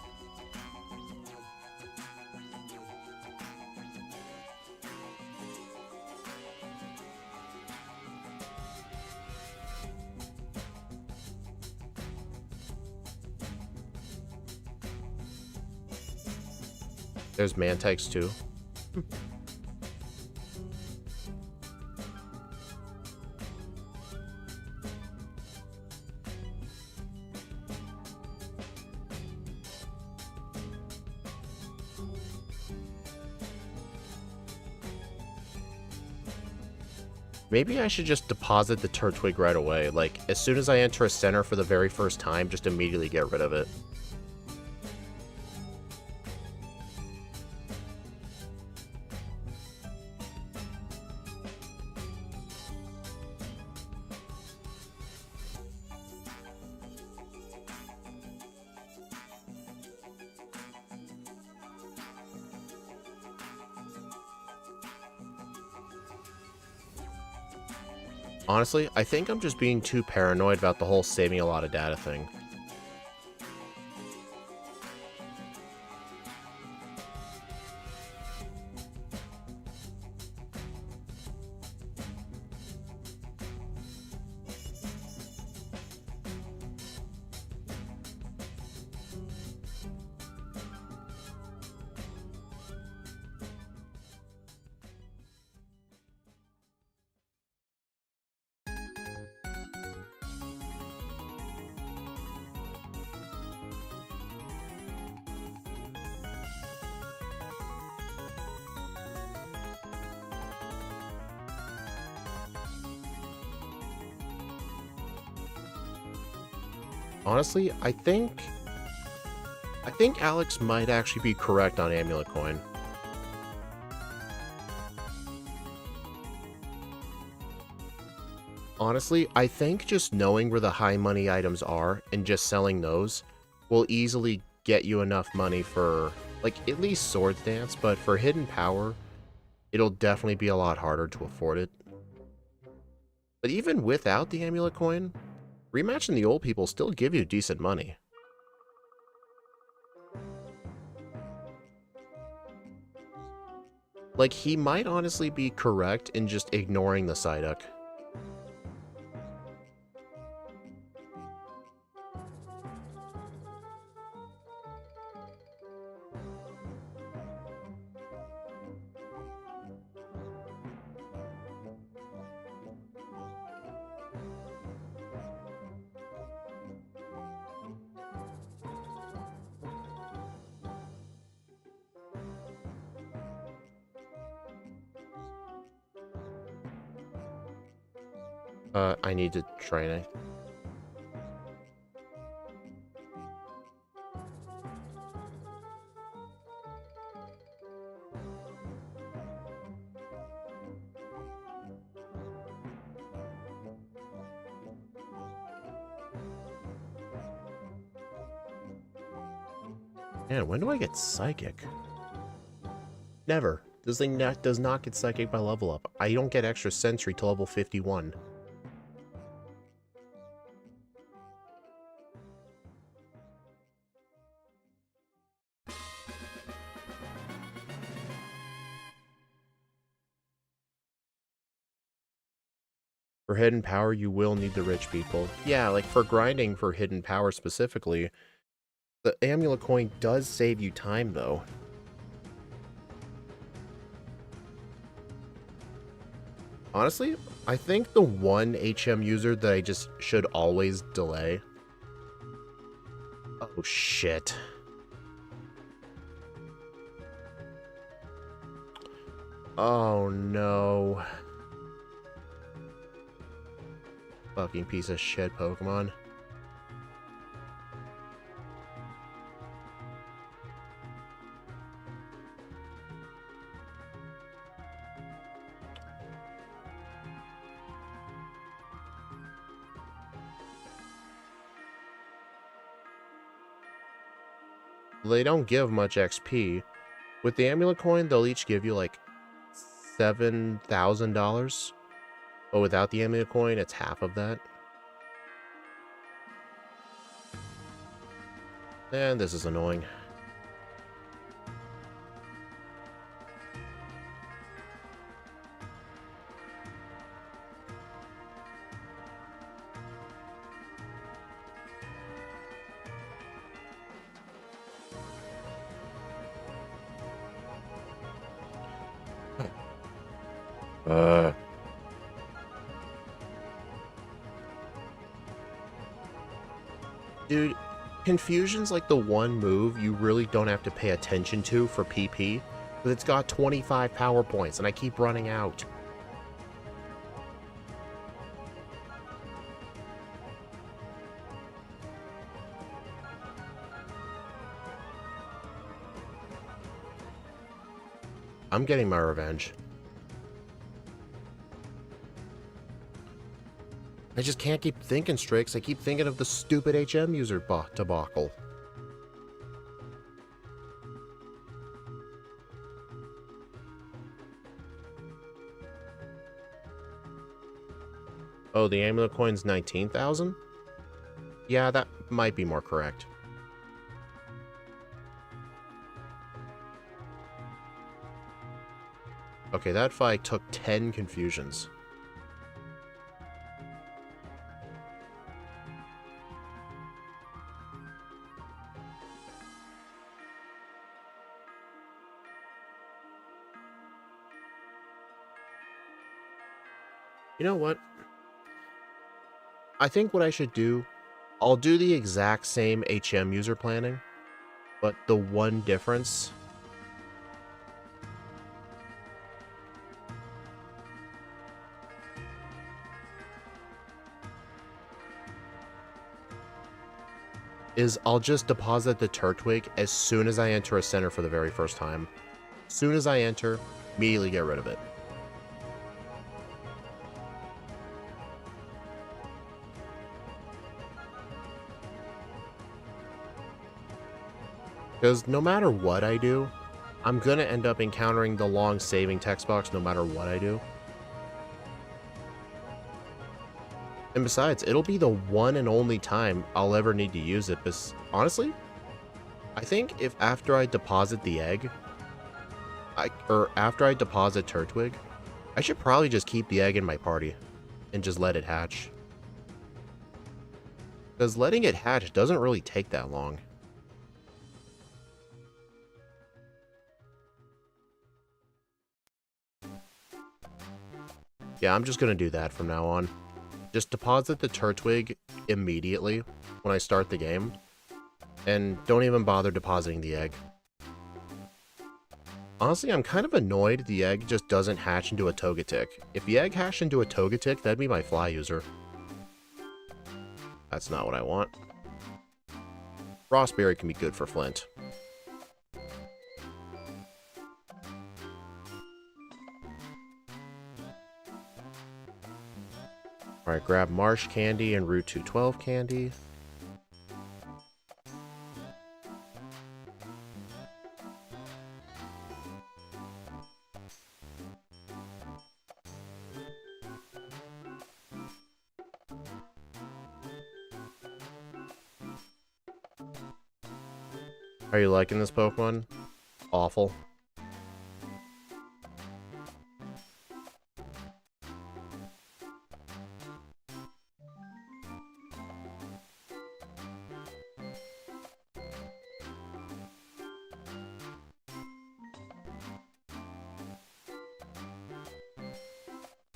There's Mantikes too. Maybe I should just deposit the Turtwig right away. Like, as soon as I enter a center for the very first time, just immediately get rid of it. Honestly, I think I'm just being too paranoid about the whole saving a lot of data thing. Honestly, I think Alex might actually be correct on Amulet Coin. Honestly, I think just knowing where the high money items are and just selling those will easily get you enough money for, like, at least Swords Dance, but for Hidden Power, it'll definitely be a lot harder to afford it. But even without the Amulet Coin, rematching the old people still give you decent money. Like, he might honestly be correct in just ignoring the Psyduck. I need to train it. Man, when do I get Psychic? Never. This thing does not get Psychic by level up. I don't get extra Sentry to level 51. For Hidden Power, you will need the rich people. Yeah, like for grinding for Hidden Power specifically, the Amulet Coin does save you time, though. Honestly, I think the one HM user that I just should always delay... Oh, shit. Oh, no. Fucking piece of shit Pokemon. They don't give much XP. With the Amulet Coin, they'll each give you like $7,000. But without the Amulet Coin, it's half of that. And this is annoying. Dude, Confusion's like the one move you really don't have to pay attention to for PP, but it's got 25 power points, and I keep running out. I'm getting my revenge. I just can't keep thinking straight, 'cause I keep thinking of the stupid HM user debacle. Oh, the Amulet Coin's 19,000? Yeah, that might be more correct. Okay, that fight took 10 confusions. You know what? I think what I should do, I'll do the exact same HM user planning, but the one difference... is I'll just deposit the Turtwig as soon as I enter a center for the very first time. As soon as I enter, immediately get rid of it. Because no matter what I do, I'm going to end up encountering the long saving text box no matter what I do. And besides, it'll be the one and only time I'll ever need to use it. Because honestly, I think if after I deposit the egg, or after I deposit Turtwig, I should probably just keep the egg in my party and just let it hatch. Because letting it hatch doesn't really take that long. Yeah, I'm just going to do that from now on. Just deposit the Turtwig immediately when I start the game. And don't even bother depositing the egg. Honestly, I'm kind of annoyed the egg just doesn't hatch into a Togetic. If the egg hatched into a Togetic, that'd be my fly user. That's not what I want. Frostberry can be good for Flint. Alright, grab Marsh Candy and Route 212 Candy. Are you liking this Pokemon? Awful.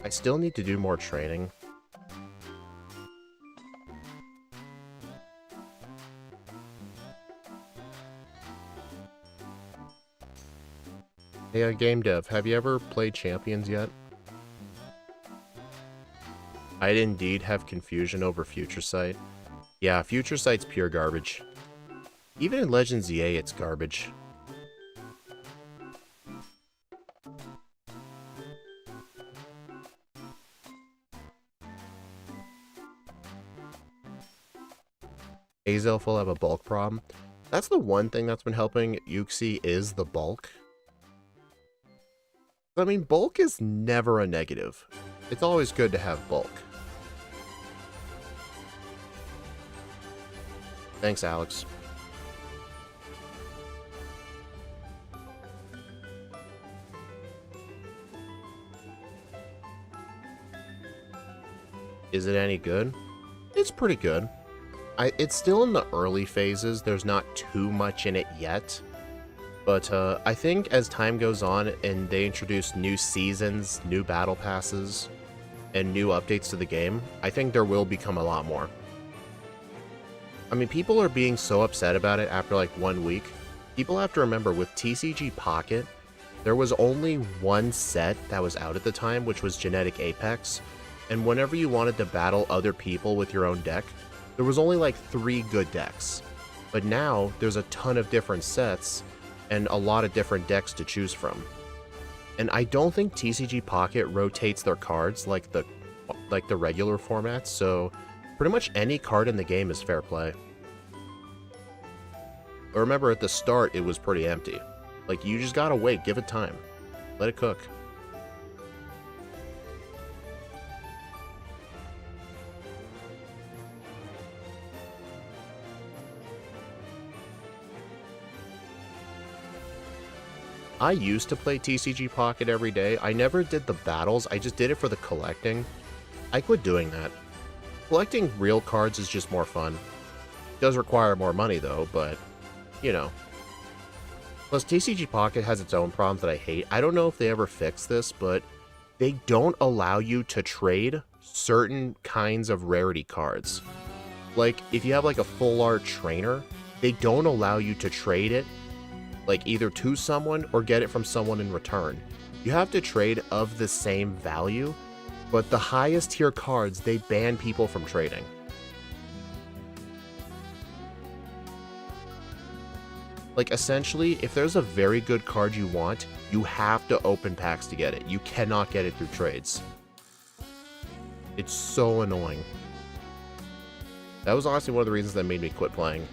I still need to do more training. Hey, Game Dev, have you ever played Champions yet? I'd indeed have confusion over Future Sight. Yeah, Future Sight's pure garbage. Even in Legends EA, it's garbage. Azelf will have a bulk problem. That's the one thing that's been helping Uxie is the bulk. I mean, bulk is never a negative. It's always good to have bulk. Thanks, Alex. Is it any good? It's pretty good. It's still in the early phases. There's not too much in it yet. But I think as time goes on and they introduce new seasons, new battle passes, and new updates to the game, I think there will become a lot more. I mean, people are being so upset about it after like 1 week. People have to remember, with TCG Pocket, there was only one set that was out at the time, which was Genetic Apex. And whenever you wanted to battle other people with your own deck, there was only like 3 good decks. But now, there's a ton of different sets, and a lot of different decks to choose from. And I don't think TCG Pocket rotates their cards like the regular formats, so pretty much any card in the game is fair play. But remember, at the start, it was pretty empty. Like, you just gotta wait, give it time. Let it cook. I used to play TCG Pocket every day. I never did the battles, I just did it for the collecting. I quit doing that. Collecting real cards is just more fun. It does require more money though, but, you know. Plus, TCG Pocket has its own problems that I hate. I don't know if they ever fix this, but they don't allow you to trade certain kinds of rarity cards. Like, if you have like a full art trainer, they don't allow you to trade it like either to someone or get it from someone in return. You have to trade of the same value, but the highest tier cards, they ban people from trading. Like, essentially, if there's a very good card you want, you have to open packs to get it. You cannot get it through trades. It's so annoying. That was honestly one of the reasons that made me quit playing.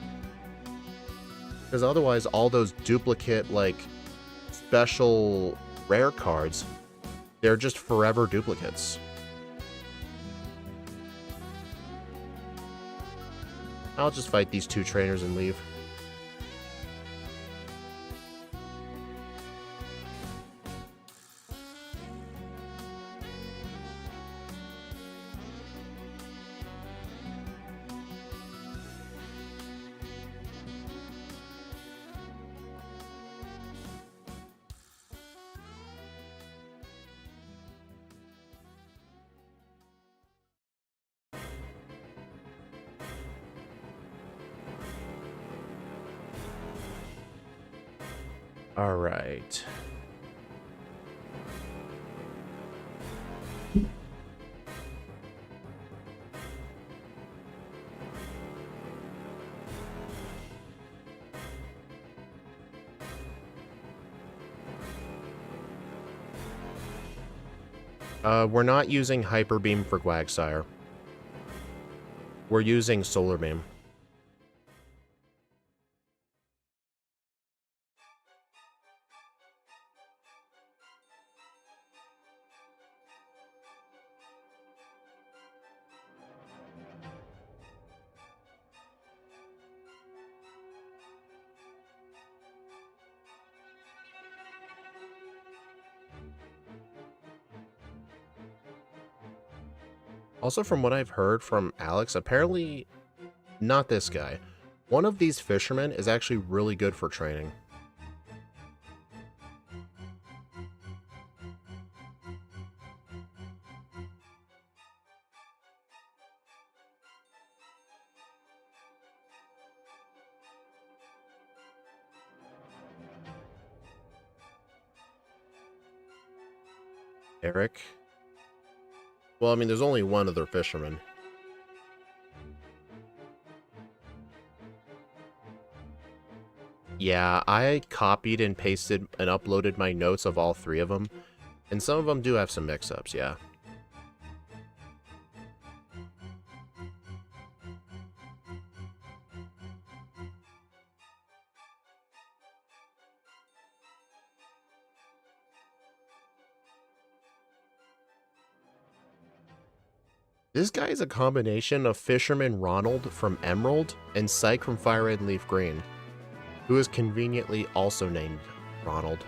Because otherwise, all those duplicate, like, special rare cards, they're just forever duplicates. I'll just fight these 2 trainers and leave. All right. We're not using Hyper Beam for Quagsire. We're using Solar Beam. Also, from what I've heard from Alex, apparently not this guy. One of these fishermen is actually really good for training. Eric. Well, I mean, there's only one other fisherman. Yeah, I copied and pasted and uploaded my notes of all 3 of them. And some of them do have some mix-ups, yeah. This guy is a combination of Fisherman Ronald from Emerald and Psyche from Fire Red and Leaf Green, who is conveniently also named Ronald.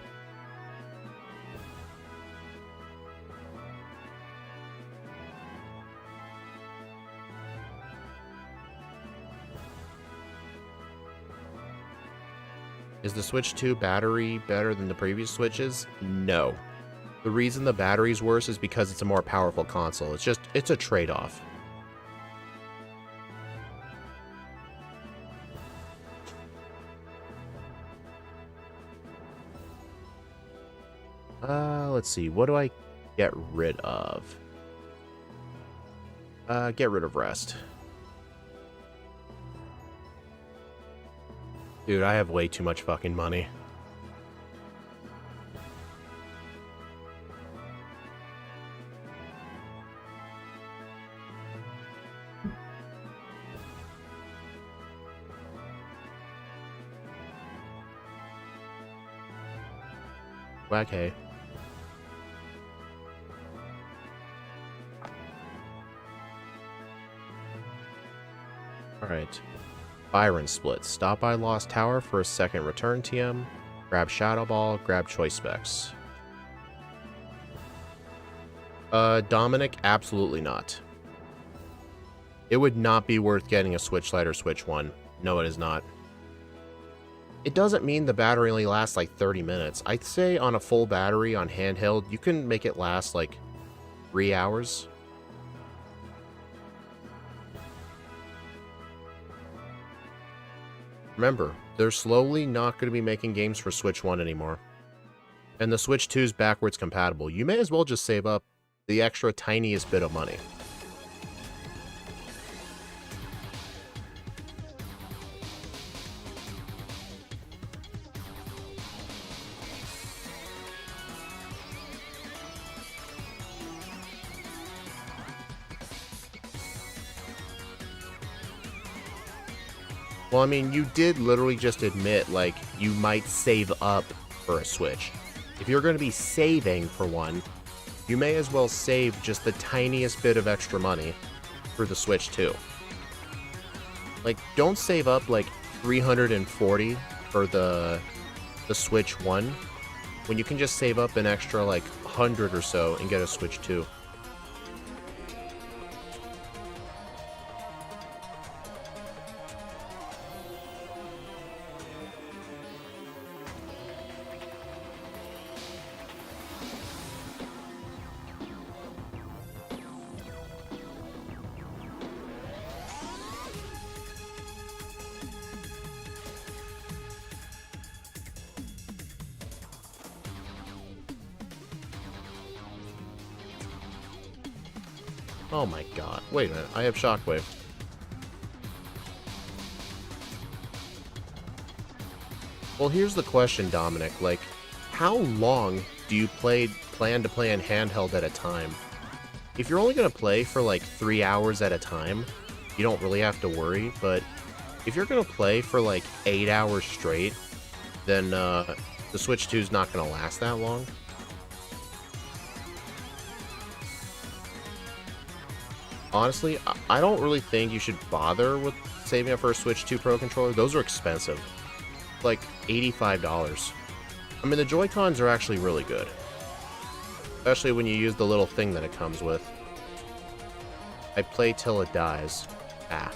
Is the Switch 2 battery better than the previous Switches? No. The reason the battery's worse is because it's a more powerful console. It's a trade-off. Let's see. What do I get rid of? Get rid of rest. Dude, I have way too much fucking money. Okay. Alright. Byron split. Stop by Lost Tower for a second return TM. Grab Shadow Ball, grab Choice Specs. Dominic, absolutely not. It would not be worth getting a Switch Lite or Switch 1. No, it is not. It doesn't mean the battery only lasts like 30 minutes. I'd say on a full battery on handheld, you can make it last like 3 hours. Remember, they're slowly not going to be making games for Switch 1 anymore. And the Switch 2 is backwards compatible. You may as well just save up the extra tiniest bit of money. Well, I mean, you did literally just admit, like, you might save up for a Switch. If you're going to be saving for one, you may as well save just the tiniest bit of extra money for the Switch too. Like, don't save up like 340 for the Switch 1 when you can just save up an extra like 100 or so and get a Switch 2. Oh my god. Wait a minute, I have Shockwave. Well, here's the question, Dominic. Like, how long do you plan to play in handheld at a time? If you're only going to play for like 3 hours at a time, you don't really have to worry, but if you're going to play for like 8 hours straight, then the Switch 2 is not going to last that long. Honestly, I don't really think you should bother with saving up for a Switch 2 Pro controller. Those are expensive. Like $85. I mean, the Joy-Cons are actually really good. Especially when you use the little thing that it comes with. I play till it dies. Ah.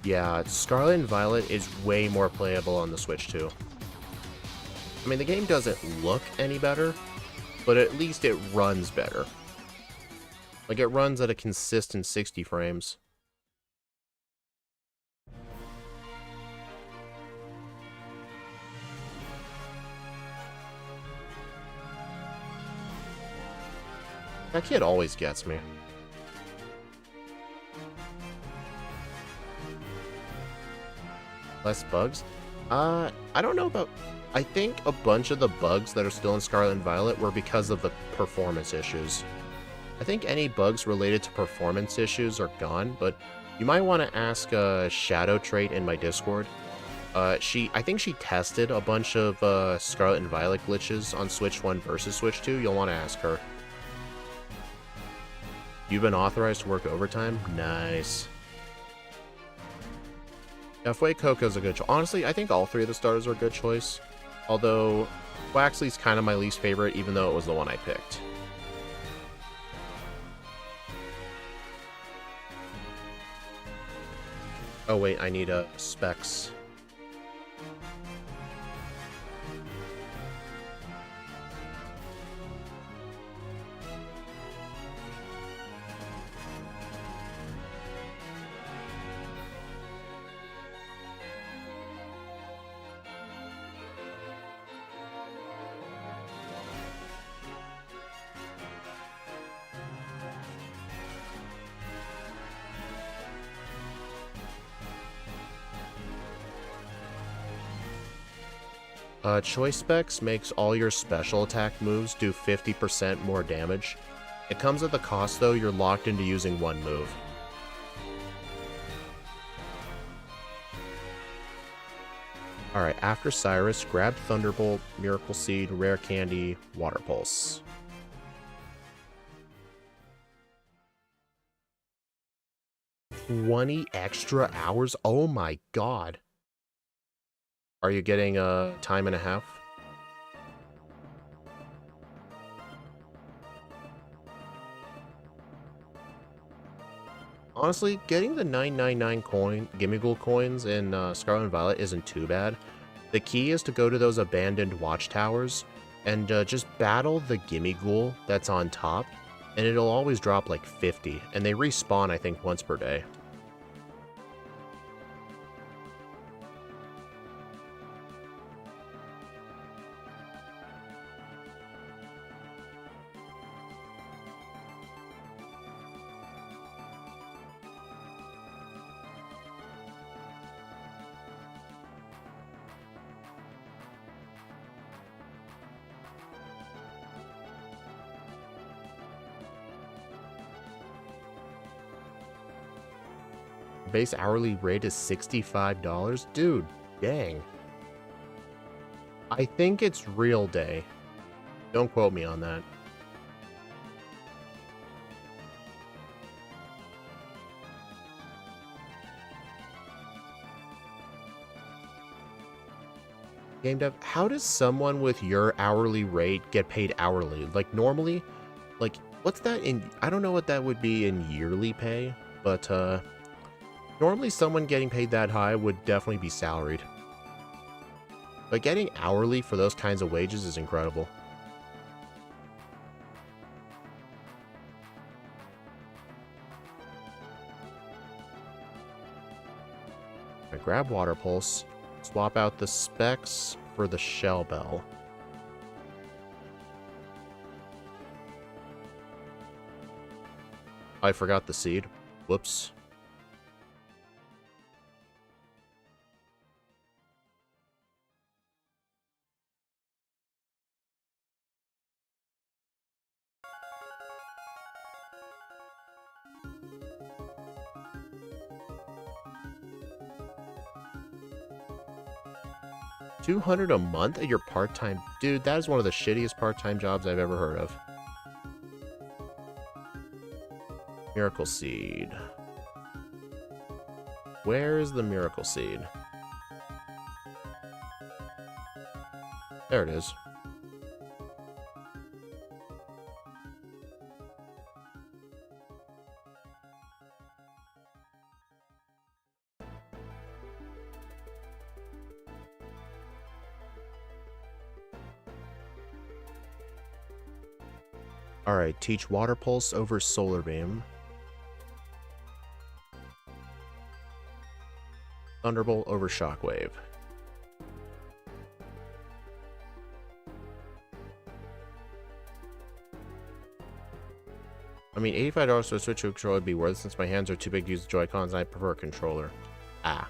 Yeah, Scarlet and Violet is way more playable on the Switch 2. I mean, the game doesn't look any better, but at least it runs better. Like, it runs at a consistent 60 frames. That kid always gets me. Less bugs? I don't know about... I think a bunch of the bugs that are still in Scarlet and Violet were because of the performance issues. I think any bugs related to performance issues are gone, but you might want to ask Shadow Trait in my Discord. I think she tested a bunch of Scarlet and Violet glitches on Switch 1 versus Switch 2. You'll want to ask her. You've been authorized to work overtime? Nice. Yeah, Fuecoco's a good choice. Honestly, I think all three of the starters are a good choice. Although, Waxley's kind of my least favorite, even though it was the one I picked. Oh wait, I need specs. Choice specs makes all your special attack moves do 50% more damage. It comes at the cost, though, you're locked into using one move. Alright, after Cyrus, grab Thunderbolt, Miracle Seed, Rare Candy, Water Pulse. $20 extra hours? Oh my god. Are you getting a time and a half? Honestly, getting the 999 Gimmighoul coins in Scarlet and Violet isn't too bad. The key is to go to those abandoned watchtowers and just battle the Gimmighoul that's on top, and it'll always drop like 50, and they respawn I think once per day. base hourly rate is $65? Dude, dang. I think it's real day. Don't quote me on that. Game dev, how does someone with your hourly rate get paid hourly? Like, normally, like, what's that in... I don't know what that would be in yearly pay, but, normally someone getting paid that high would definitely be salaried. But getting hourly for those kinds of wages is incredible. I grab Water Pulse, swap out the specs for the Shell Bell. I forgot the seed. Whoops. $200 a month at your part-time... Dude, that is one of the shittiest part-time jobs I've ever heard of. Miracle Seed. Where is the Miracle Seed? There it is. Alright, teach Water Pulse over Solar Beam. Thunderbolt over Shockwave. I mean, $85 for a Switch controller would be worth it since my hands are too big to use the Joy-Cons and I prefer a controller. Ah.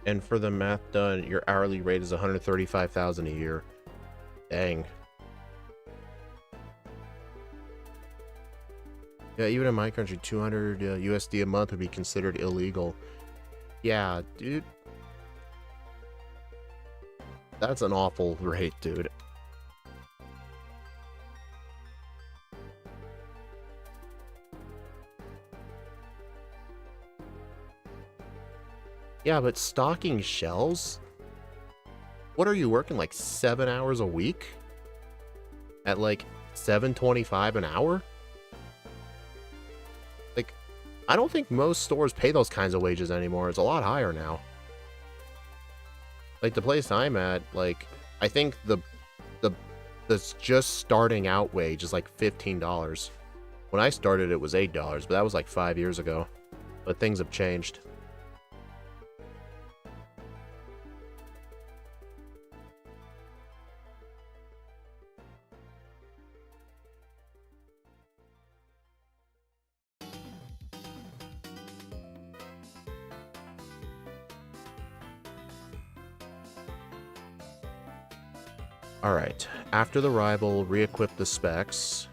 And for the math done, your hourly rate is $135,000 a year. Dang. Yeah, even in my country, 200 USD a month would be considered illegal. Yeah, dude. That's an awful rate, dude. Yeah, but stocking shells? What are you working, like 7 hours a week? At like $7.25 an hour? Like, I don't think most stores pay those kinds of wages anymore. It's a lot higher now. Like, the place I'm at, like, I think the just starting out wage is like $15. When I started, it was $8, but that was like 5 years ago. But things have changed. Alright, after the rival, re-equip the specs.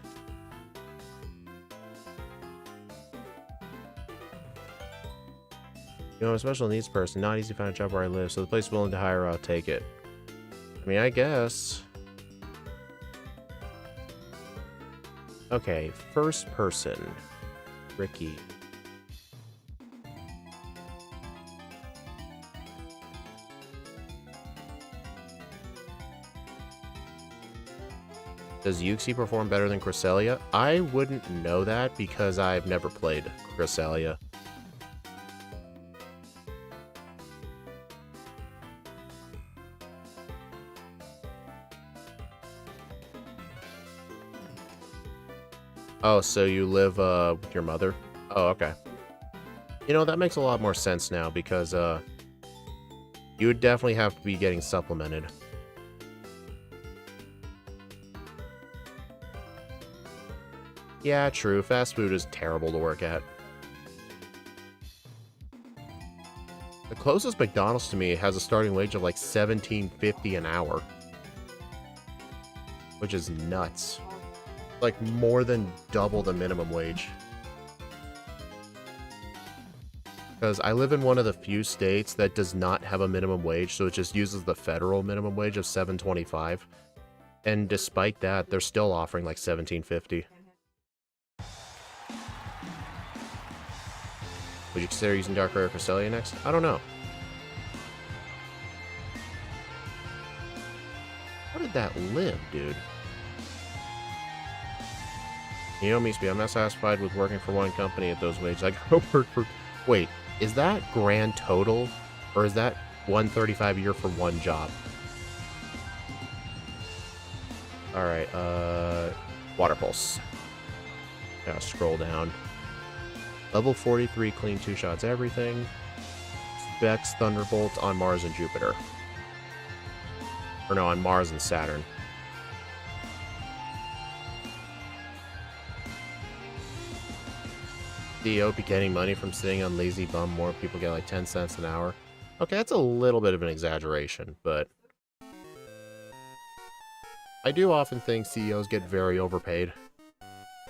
You know, I'm a special needs person, not easy to find a job where I live, so the place willing to hire, I'll take it. I mean, I guess. Okay, first person. Ricky. Does Uxie perform better than Cresselia? I wouldn't know that because I've never played Cresselia. Oh, so you live with your mother? Oh, okay. You know, that makes a lot more sense now because you would definitely have to be getting supplemented. Yeah, true. Fast food is terrible to work at. closest McDonald's to me has a starting wage of like $17.50 an hour, which is nuts. Like more than double the minimum wage. Because I live in one of the few states that does not have a minimum wage, so it just uses the federal minimum wage of $7.25. And despite that, they're still offering like $17.50. Would you consider using Dark Rare Cresselia next? I don't know. How did that live, dude? You know me, Speed, I'm not satisfied with working for one company at those wages. I gotta work for... Wait, is that grand total? Or is that $135 a year for one job? Alright, Water Pulse. Gotta scroll down. Level 43, clean 2 shots, everything. Specs Thunderbolt on Mars and Jupiter. Or no, on Mars and Saturn. CEO be getting money from sitting on lazy bum. More people get like 10 cents an hour. Okay, that's a little bit of an exaggeration, but I do often think CEOs get very overpaid.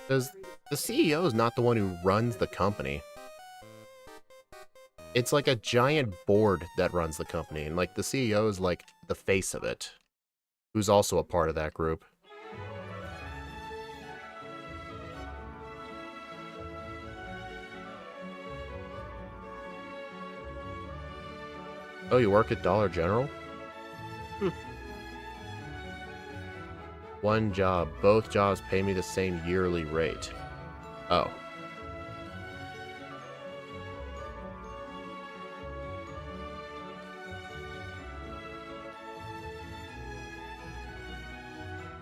Because the CEO is not the one who runs the company. It's like a giant board that runs the company, and like the CEO is like the face of it, who's also a part of that group. Oh, you work at Dollar General? One job. Both jobs pay me the same yearly rate. Oh.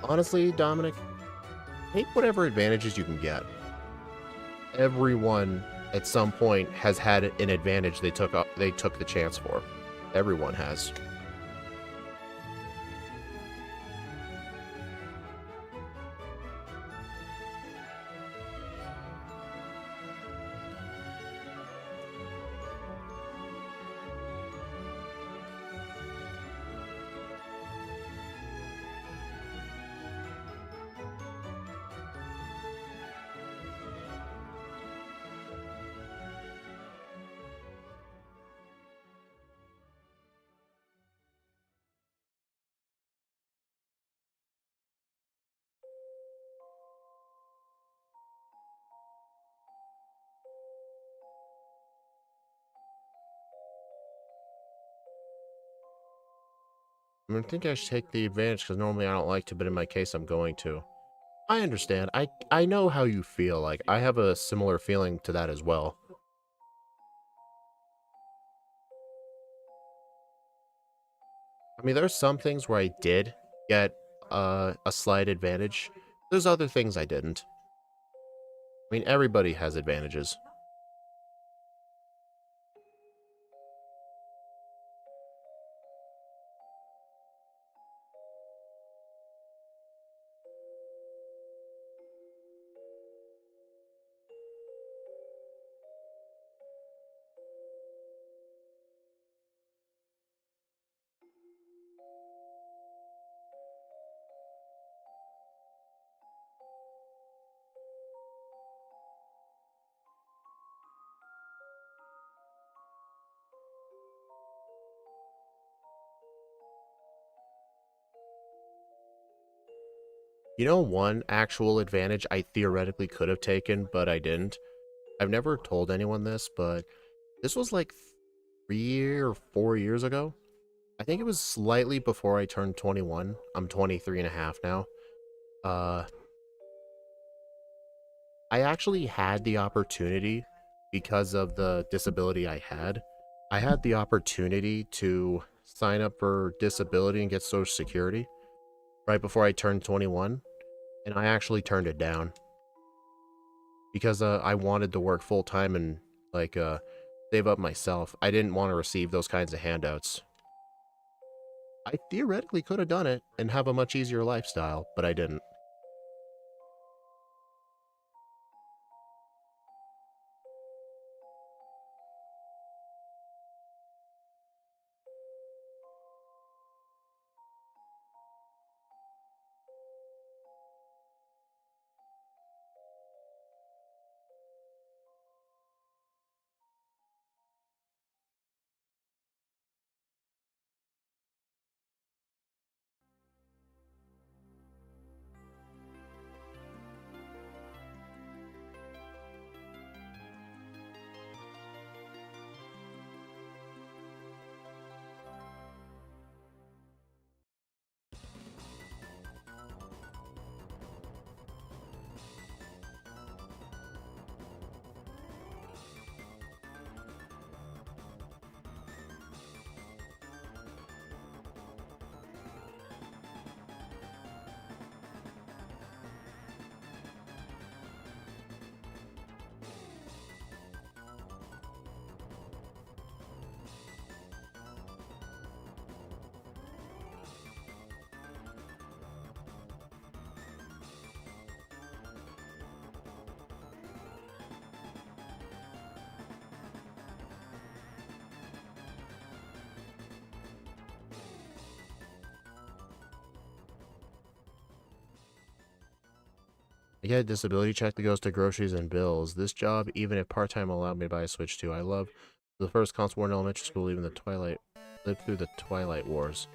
Honestly, Dominic, take whatever advantages you can get. Everyone at some point has had an advantage they took the chance for. Everyone has. I think I should take the advantage because normally I don't like to, but in my case I'm going to. I understand. I know how you feel. Like, I have a similar feeling to that as well. I mean, there's some things where I did get a slight advantage. There's other things I didn't. I mean, everybody has advantages. You know, one actual advantage I theoretically could have taken, but I didn't. I've never told anyone this, but this was like 3 or 4 years ago. I think it was slightly before I turned 21. I'm 23 and a half now. Uh, I actually had the opportunity, because of the disability I had the opportunity to sign up for disability and get Social Security right before I turned 21, and I actually turned it down because I wanted to work full time and like save up myself. I didn't want to receive those kinds of handouts. I theoretically could have done it and have a much easier lifestyle, but I didn't. I get a disability check that goes to groceries and bills. This job, even if part-time, will allow me to buy a Switch too. I love the first constable in elementary school, even lived through the Twilight Wars.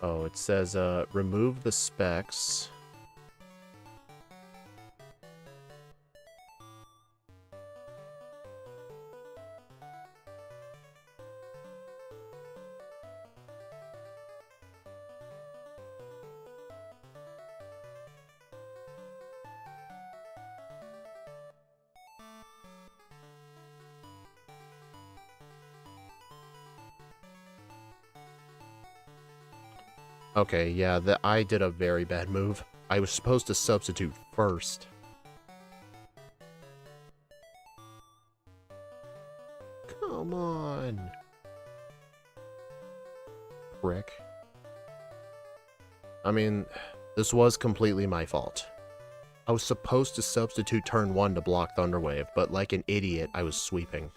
Oh, it says, remove the specs. Okay, yeah, I did a very bad move. I was supposed to substitute first. Come on. Prick. I mean, this was completely my fault. I was supposed to substitute turn 1 to block Thunderwave, but like an idiot, I was sweeping.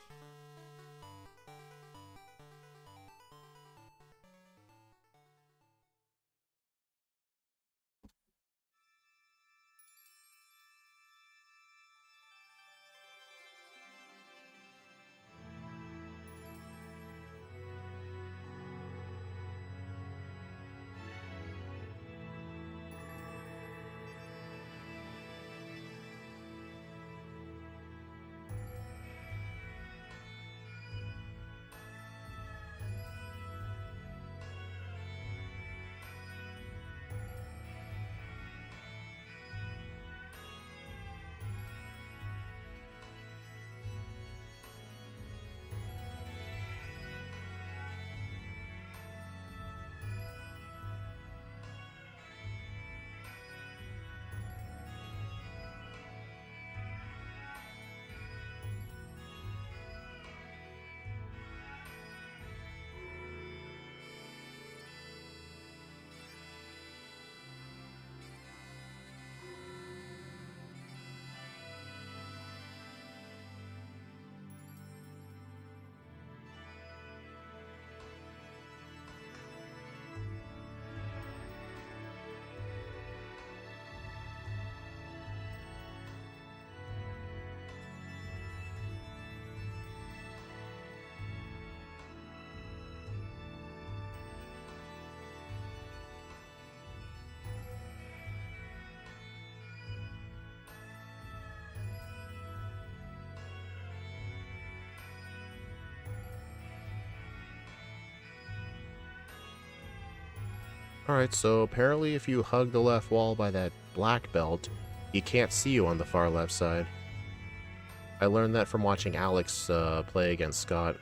Alright, so apparently if you hug the left wall by that black belt, he can't see you on the far left side. I learned that from watching Alex play against Scott.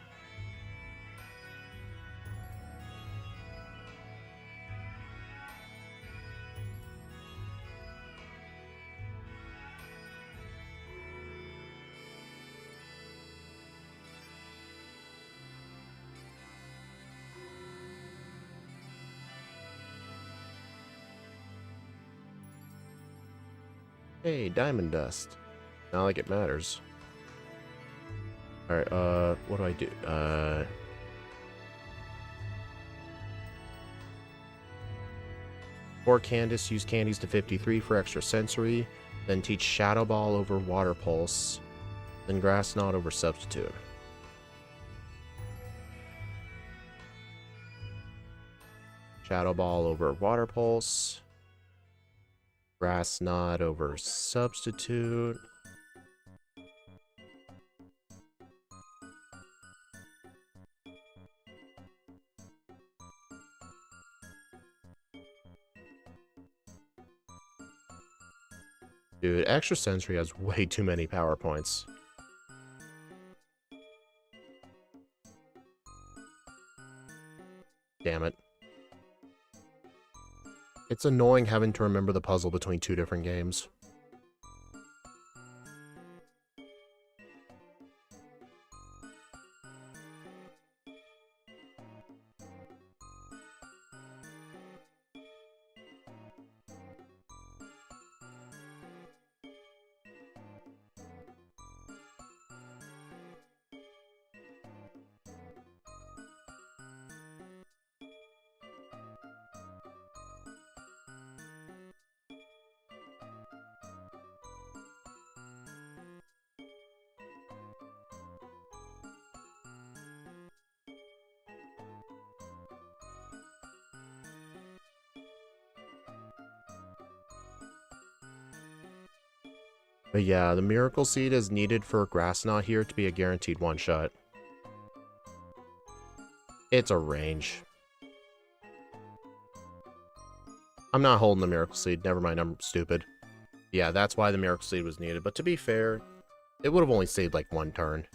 Hey, diamond dust. Not like it matters. Alright, what do I do? For Candace, use candies to 53 for extra sensory. Then teach Shadow Ball over Water Pulse. Then Grass Knot over Substitute. Shadow Ball over Water Pulse. Grass Knot over Substitute. Dude, Extra Sensory has way too many PowerPoints. Damn it. It's annoying having to remember the puzzle between two different games. But yeah, the Miracle Seed is needed for Grass Knot here to be a guaranteed one-shot. It's a range. I'm not holding the Miracle Seed. Never mind, I'm stupid. Yeah, that's why the Miracle Seed was needed. But to be fair, it would have only saved like one turn.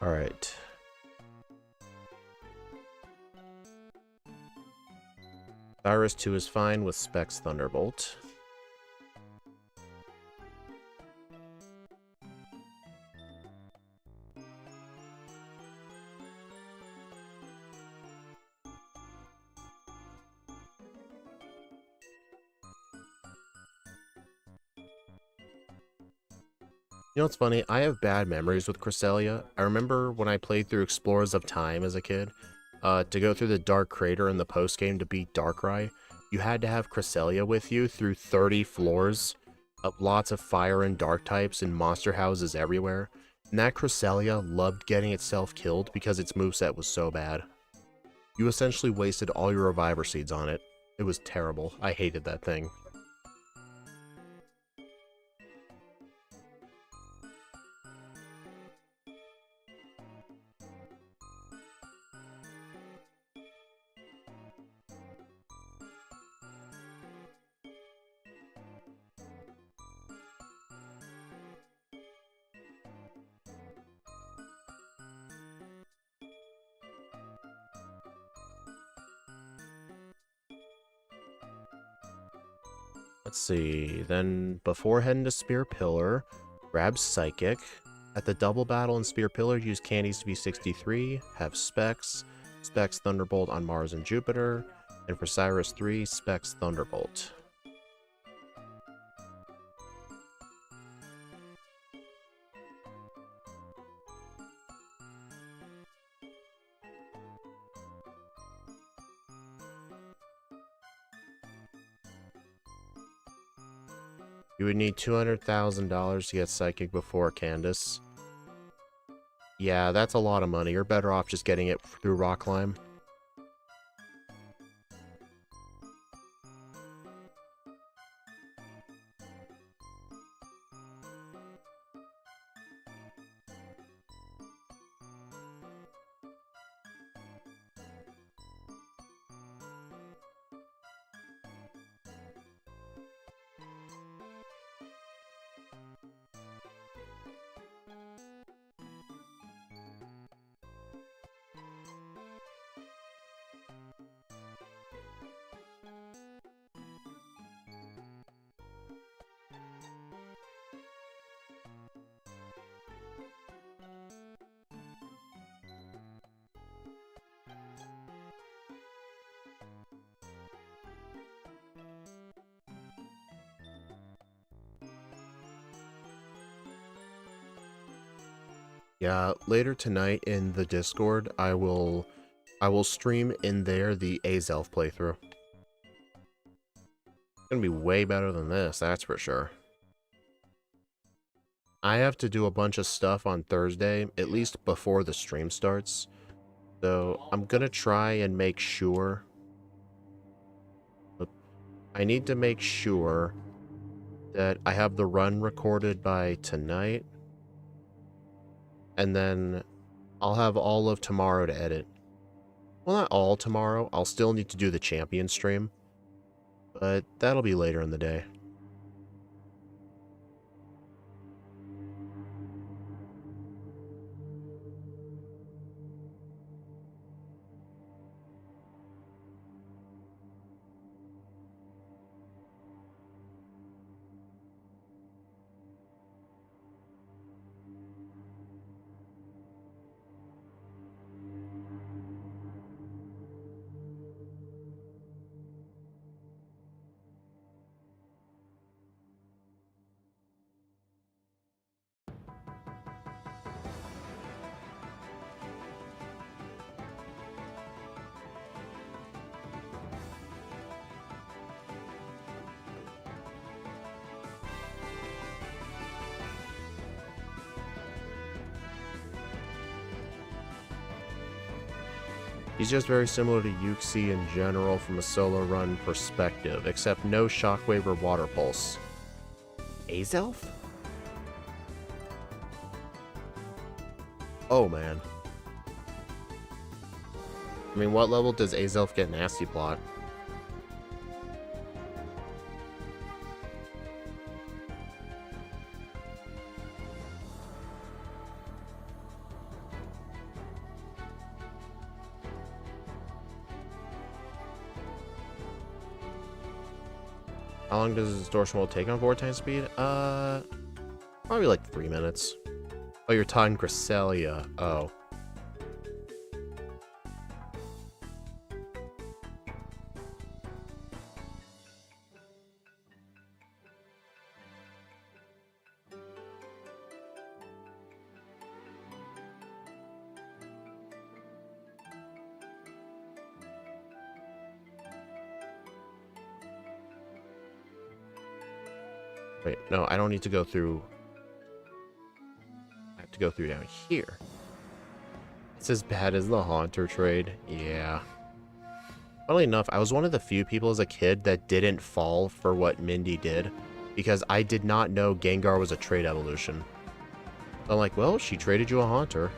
Alright. Cyrus 2 is fine with Specs Thunderbolt. You know what's funny? I have bad memories with Cresselia. I remember when I played through Explorers of Time as a kid, to go through the Dark Crater in the post-game to beat Darkrai, you had to have Cresselia with you through 30 floors of lots of fire and dark types and monster houses everywhere. And that Cresselia loved getting itself killed because its moveset was so bad. You essentially wasted all your Reviver Seeds on it. It was terrible. I hated that thing. Let's see, then before heading to Spear Pillar, grab Psychic. At the double battle in Spear Pillar, use Candies to be 63, have Specs, Specs Thunderbolt on Mars and Jupiter, and for Cyrus 3, Specs Thunderbolt. You would need $200,000 to get Psychic before Candace. Yeah, that's a lot of money. You're better off just getting it through Rock Climb. Yeah, later tonight in the Discord, I will stream in there the Azelf playthrough. It's gonna be way better than this, that's for sure. I have to do a bunch of stuff on Thursday, at least before the stream starts. So I'm gonna try and make sure. I need to make sure that I have the run recorded by tonight. And then I'll have all of tomorrow to edit. Well, not all tomorrow. I'll still need to do the champion stream. But that'll be later in the day. He's just very similar to Uxie in general from a solo run perspective, except no shockwave or water pulse. Azelf? Oh man. I mean, what level does Azelf get Nasty Plot? How long does Distortion World take on 4 times speed? Probably like 3 minutes. Oh, you're talking Cresselia. Oh. Wait, no, I don't need to go through. I have to go through down here. It's as bad as the Haunter trade. Yeah. Funnily enough, I was one of the few people as a kid that didn't fall for what Mindy did, because I did not know Gengar was a trade evolution. So I'm like, well, she traded you a Haunter.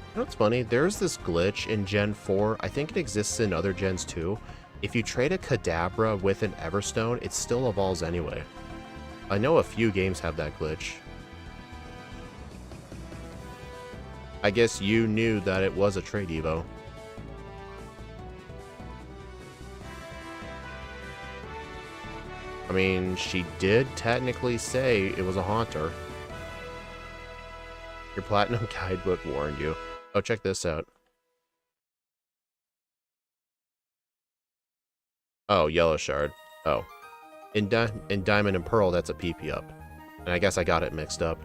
You know what's funny? There's this glitch in Gen 4. I think it exists in other gens too. If you trade a Kadabra with an Everstone, it still evolves anyway. I know a few games have that glitch. I guess you knew that it was a trade Evo. I mean, she did technically say it was a Haunter. Your Platinum Guidebook warned you. Oh, check this out. Oh, Yellow Shard. Oh. In Diamond and Pearl, that's a PP up. And I guess I got it mixed up.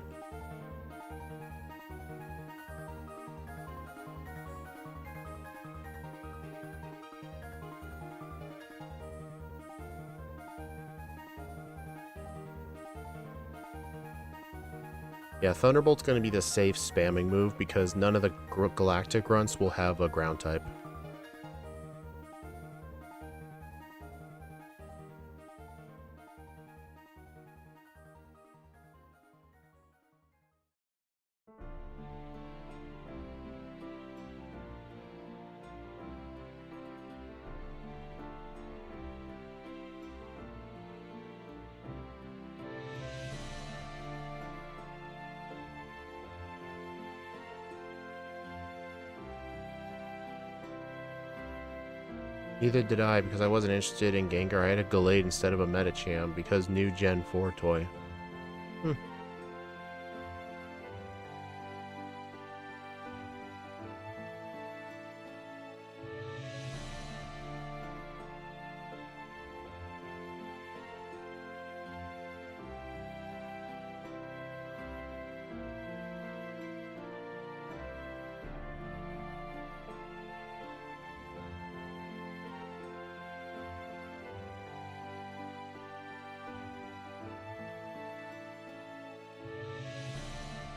Yeah, Thunderbolt's going to be the safe spamming move because none of the Galactic Grunts will have a ground type. Neither did I, because I wasn't interested in Gengar. I had a Gallade instead of a Medicham because new Gen 4 toy.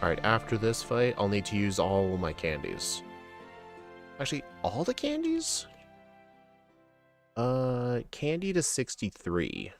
Alright, after this fight, I'll need to use all my candies. Actually, all the candies? Candy to 63.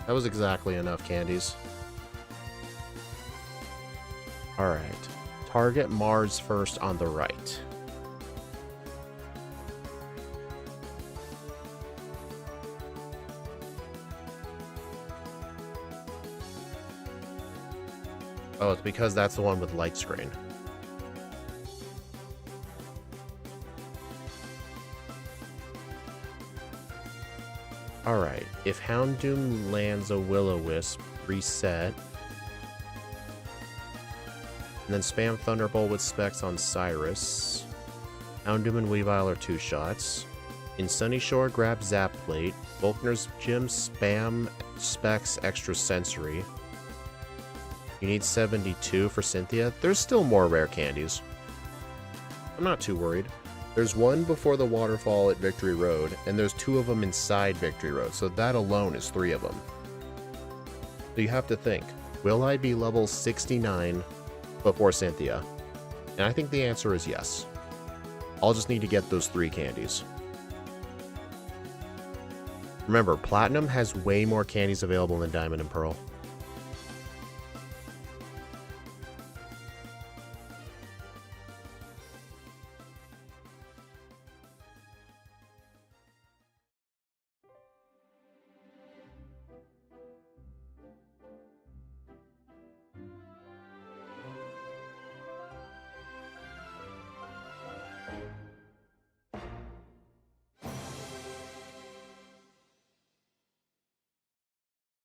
That was exactly enough candies. Alright. Target Mars first on the right. Oh, it's because that's the one with light screen. Alright, if Houndoom lands a Will-O-Wisp, reset. And then spam Thunderbolt with Specs on Cyrus. Houndoom and Weavile are 2 shots. In Sunny Shore, grab Zap Plate. Volkner's Gym, spam Specs Extra Sensory. You need 72 for Cynthia. There's still more rare candies. I'm not too worried. There's one before the waterfall at Victory Road, and there's 2 of them inside Victory Road, so that alone is 3 of them. So you have to think, will I be level 69 before Cynthia? And I think the answer is yes. I'll just need to get those 3 candies. Remember, Platinum has way more candies available than Diamond and Pearl.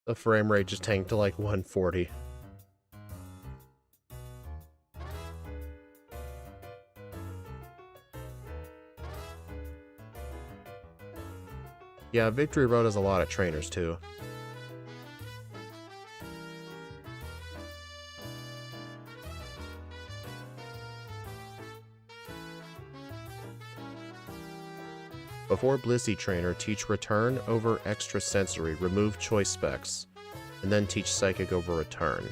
The frame rate just tanked to like 140. Yeah, Victory Road has a lot of trainers too. Before Blissey Trainer, teach Return over Extra Sensory, remove Choice Specs, and then teach Psychic over Return.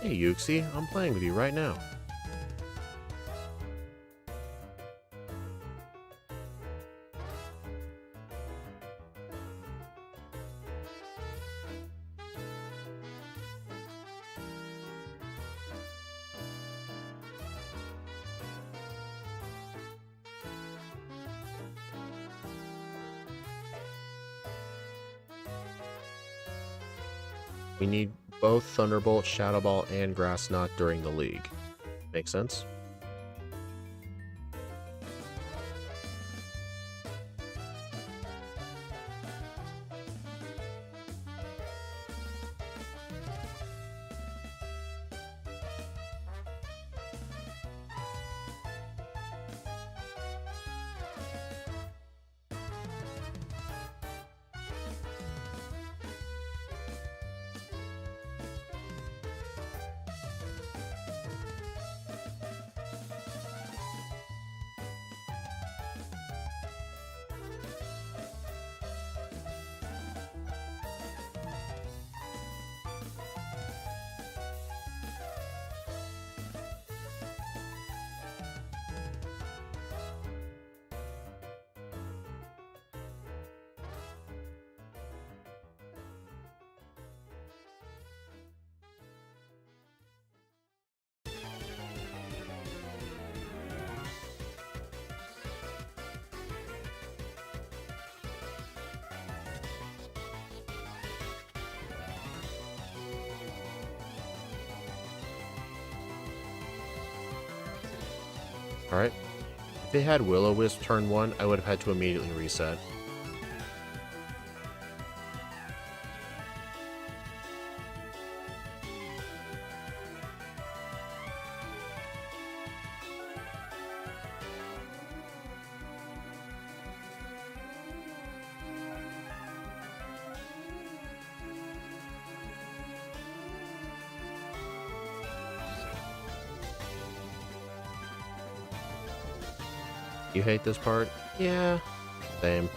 Hey Uxie, I'm playing with you right now. We need both Thunderbolt, Shadow Ball, and Grass Knot during the league. Make sense? Alright. If they had Will-O-Wisp turn 1, I would have had to immediately reset. You hate this part? Yeah, same.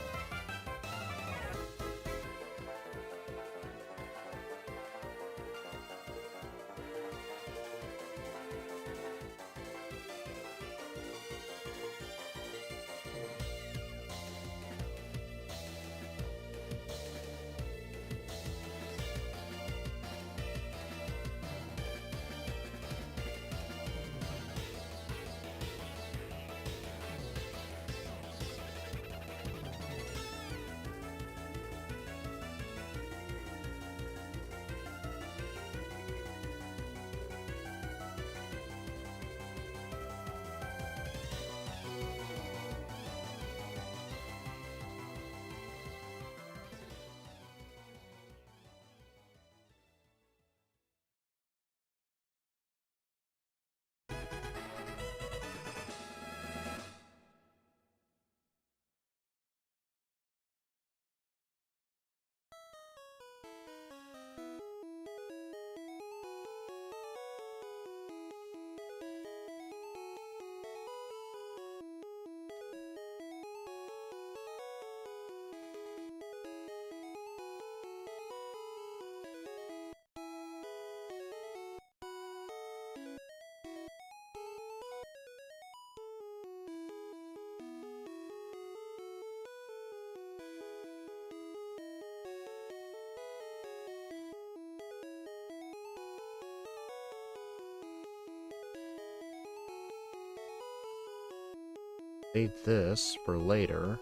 Need this for later.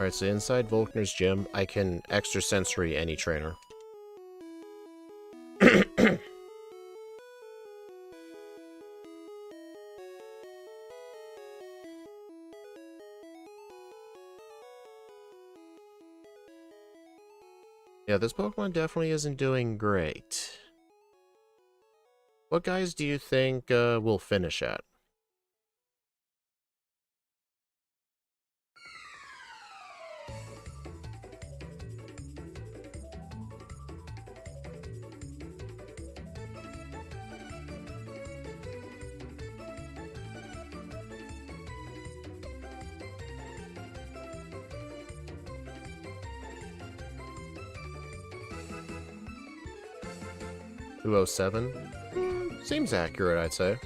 Alright, so inside Volkner's gym, I can extrasensory any trainer. Yeah, this Pokemon definitely isn't doing great. What guys do you think will finish at? $207? Seems accurate, I'd say.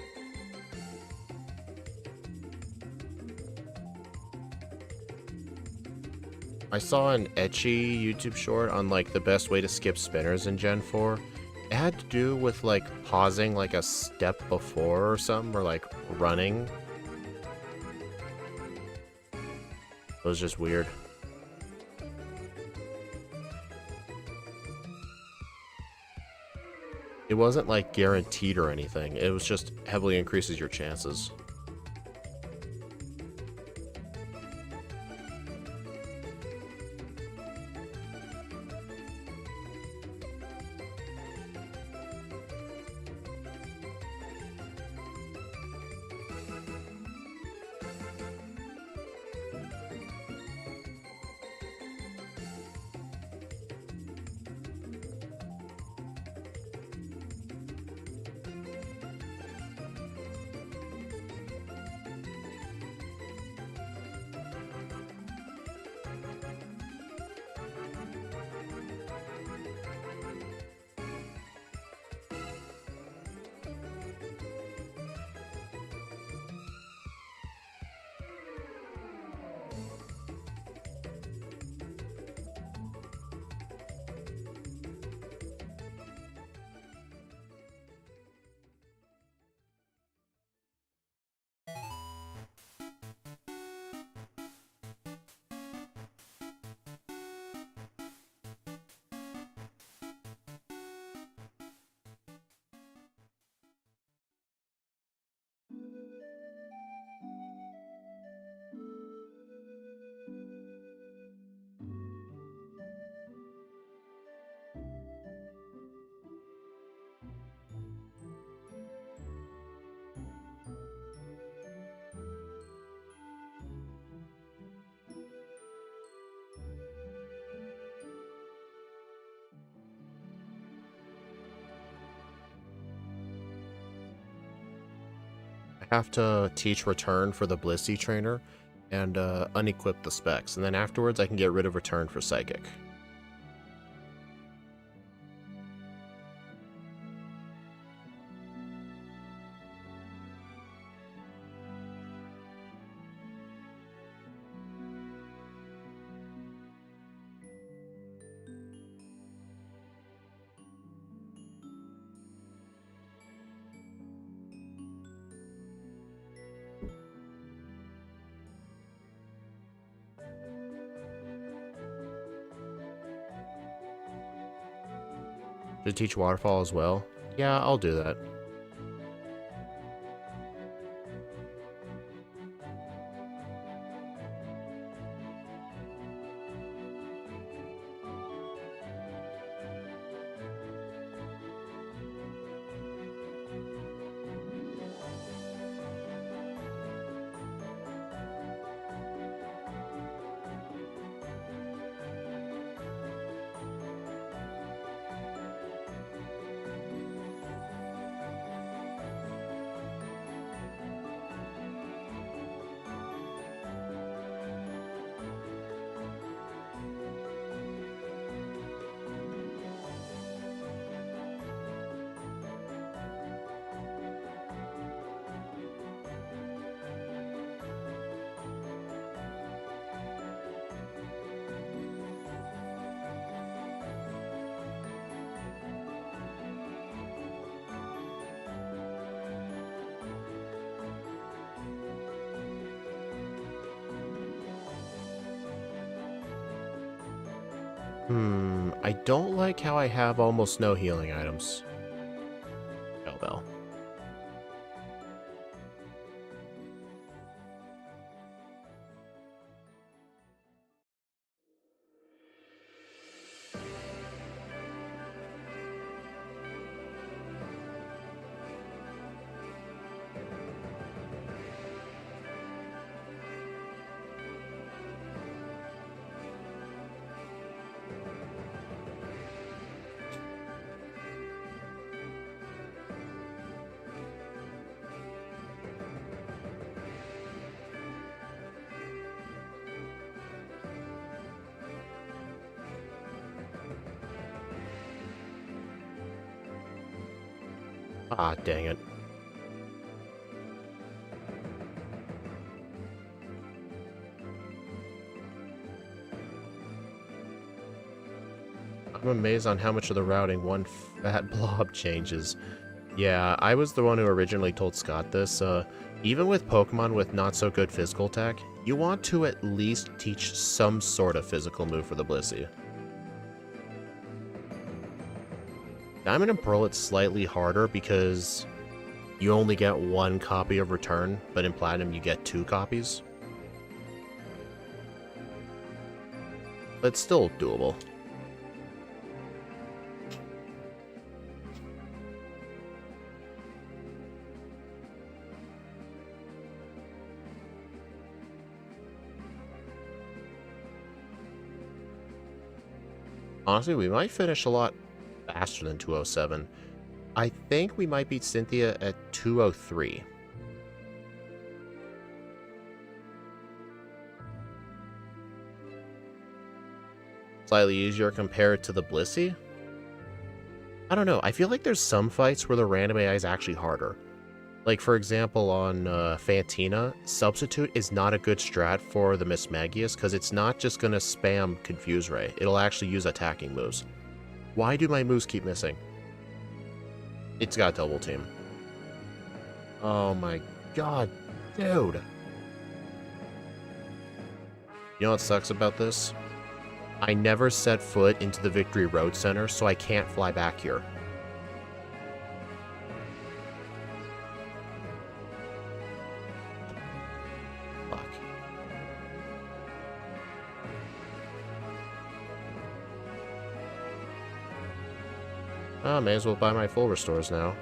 I saw an ecchi YouTube short on, like, the best way to skip spinners in Gen 4. It had to do with, like, pausing, like, a step before or something, or, like, running. It was just weird. It wasn't, like, guaranteed or anything. It was just heavily increases your chances. I have to teach Return for the Blissey trainer and unequip the specs, and then afterwards I can get rid of Return for Psychic. Should teach Waterfall as well? Yeah, I'll do that. I don't like how I have almost no healing items. Oh well. Ah, dang it. I'm amazed on how much of the routing one fat blob changes. Yeah, I was the one who originally told Scott this. Even with Pokemon with not so good physical attack, you want to at least teach some sort of physical move for the Blissey. Diamond and Pearl, it's slightly harder because you only get one copy of Return, but in Platinum you get 2 copies. But it's still doable. Honestly, we might finish a lot faster than 207. I think we might beat Cynthia at 203. Slightly easier compared to the Blissey? I don't know, I feel like there's some fights where the random AI is actually harder. Like, for example, on Fantina, Substitute is not a good strat for the Miss Magius because it's not just going to spam Confuse Ray. It'll actually use attacking moves. Why do my moves keep missing? It's got double team. Oh my god, dude. You know what sucks about this? I never set foot into the Victory Road Center, so I can't fly back here. Fuck. Oh, may as well buy my full restores now.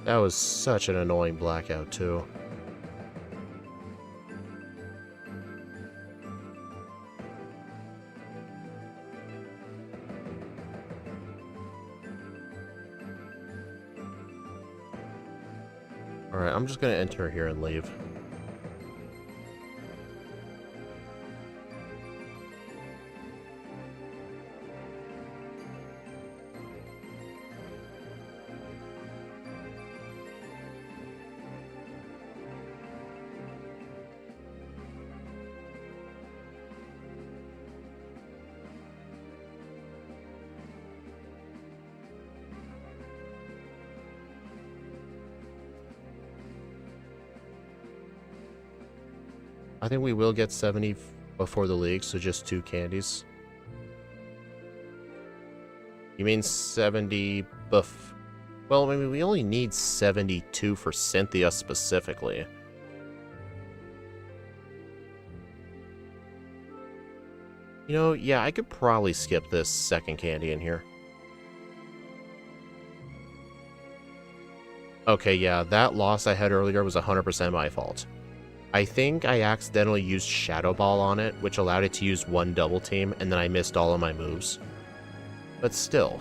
That was such an annoying blackout, too. Alright, I'm just gonna enter here and leave. I think we will get 70 before the league, so just 2 candies. You mean 70 buff? Well, I mean, we only need 72 for Cynthia specifically. You know, yeah, I could probably skip this second candy in here. Okay, yeah, that loss I had earlier was 100% my fault. I think I accidentally used Shadow Ball on it, which allowed it to use 1 double team, and then I missed all of my moves. But still.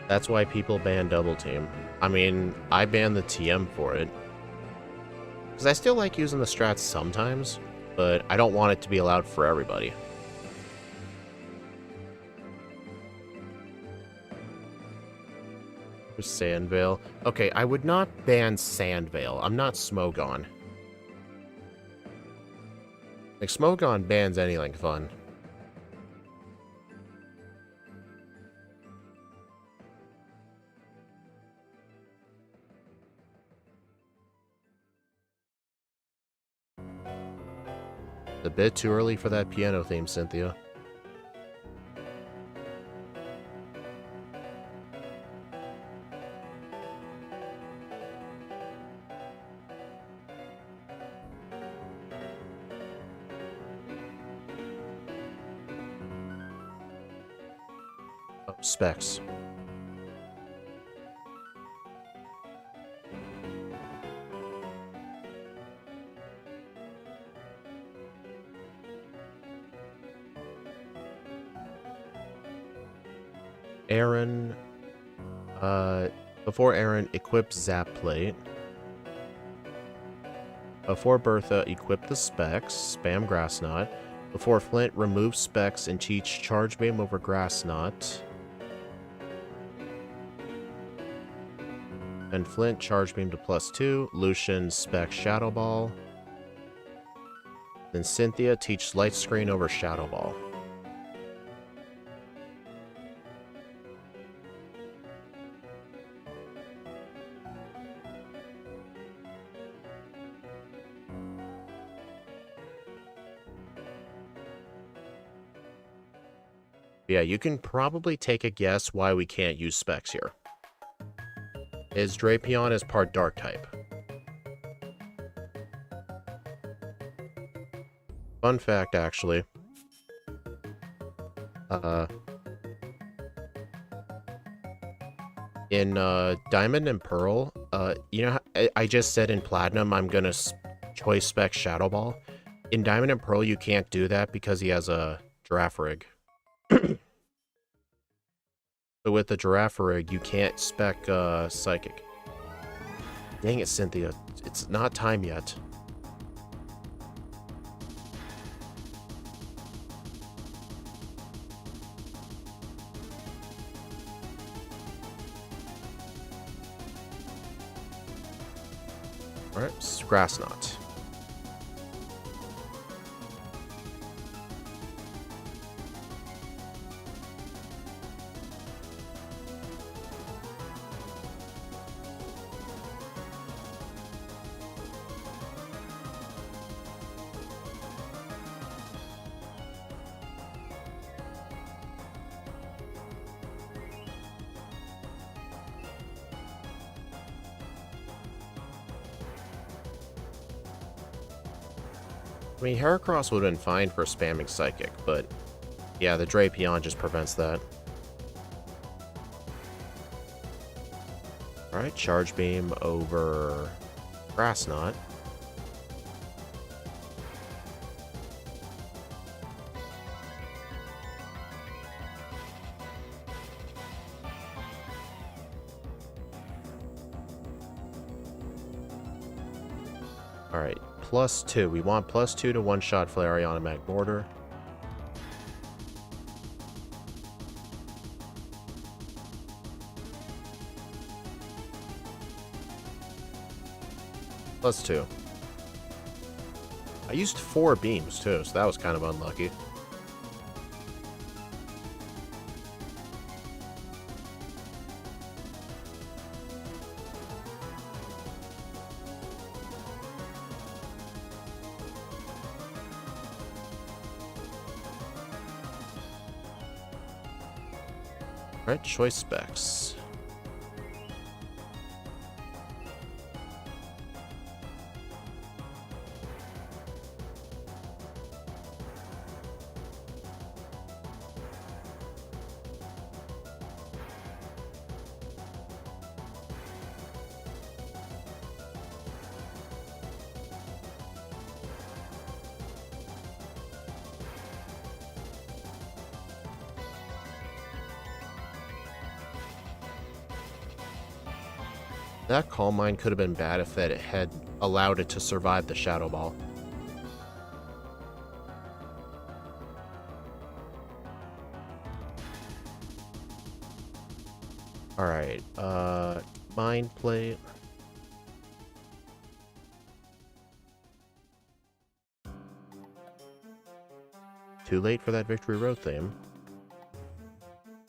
That's why people ban Double Team. I mean, I ban the TM for it. Because I still like using the strats sometimes, but I don't want it to be allowed for everybody. Sandvale. Okay, I would not ban Sandvale. I'm not Smogon. Like, Smogon bans anything fun. A bit too early for that piano theme, Cynthia. Oh, specs. Aaron, before Aaron, equip Zap Plate. Before Bertha, equip the specs, spam Grass Knot. Before Flint, remove specs and teach Charge Beam over Grass Knot. And Flint, Charge Beam to +2. Lucian, spec Shadow Ball. Then Cynthia, teach Light Screen over Shadow Ball. Yeah, you can probably take a guess why we can't use specs here. Is Drapion is part Dark type. Fun fact, actually. In Diamond and Pearl, you know, I just said in Platinum I'm gonna choice spec Shadow Ball. In Diamond and Pearl, you can't do that because he has a Giraffe Rig. So with the Giraffe Rig, you can't spec Psychic. Dang it, Cynthia. It's not time yet. Alright, Grass Knot. I mean, Heracross would have been fine for spamming Psychic, but yeah, the Drapion just prevents that. Alright, Charge Beam over Grass Knot. Alright, +2. We want +2 to one-shot Flareon and Magmortar. +2. I used 4 beams too, so that was kind of unlucky. Alright, choice specs. That Calm Mind could have been bad if it had allowed it to survive the Shadow Ball. Alright, Mind Plate. Too late for that Victory Road theme.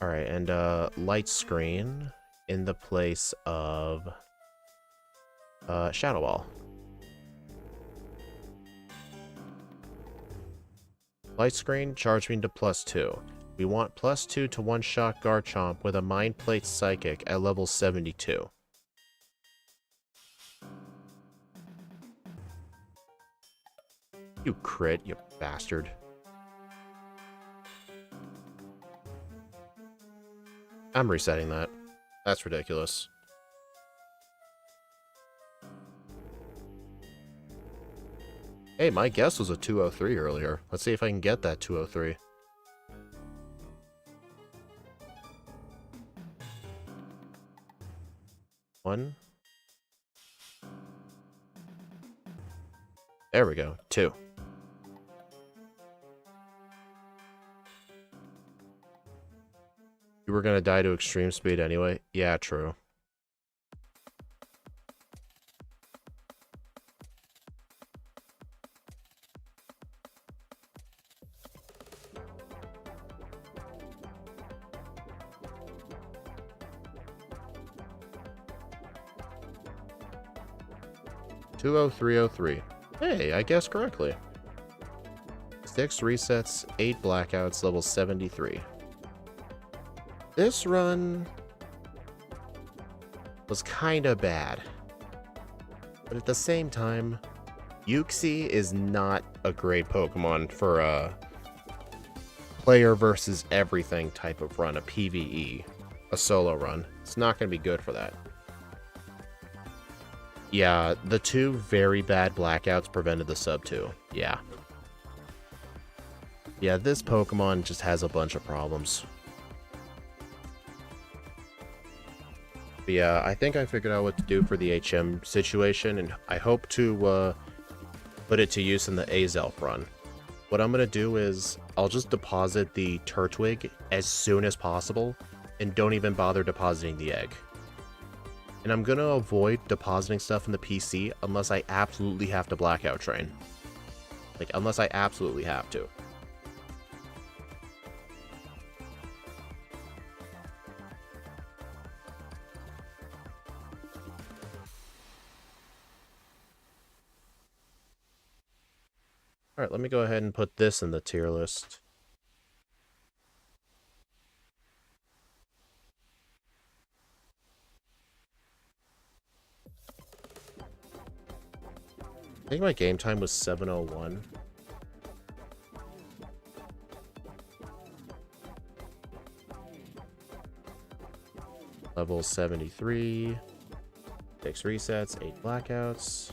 Alright, and Light Screen in the place of Shadow Ball. Light Screen, Charge Beam to +2. We want +2 to one-shot Garchomp with a Mind Plate Psychic at level 72. You crit, you bastard. I'm resetting that. That's ridiculous. Hey, my guess was a 203 earlier. Let's see if I can get that 203. One. There we go. 2. You were gonna die to extreme speed anyway? Yeah, true. $20303. Hey, I guessed correctly. 6 resets, 8 blackouts, level 73. This run was kinda bad. But at the same time, Uxie is not a great Pokemon for a player versus everything type of run, a PvE, a solo run. It's not gonna be good for that. Yeah, the 2 very bad blackouts prevented the sub 2. Yeah. Yeah, this Pokemon just has a bunch of problems. But yeah, I think I figured out what to do for the HM situation, and I hope to put it to use in the Azelf run. What I'm going to do is, I'll just deposit the Turtwig as soon as possible, and don't even bother depositing the egg. And I'm going to avoid depositing stuff in the PC unless I absolutely have to Blackout Train. Like, unless I absolutely have to. Alright, let me go ahead and put this in the tier list. I think my game time was 7:01. Level 73. 6 resets, 8 blackouts.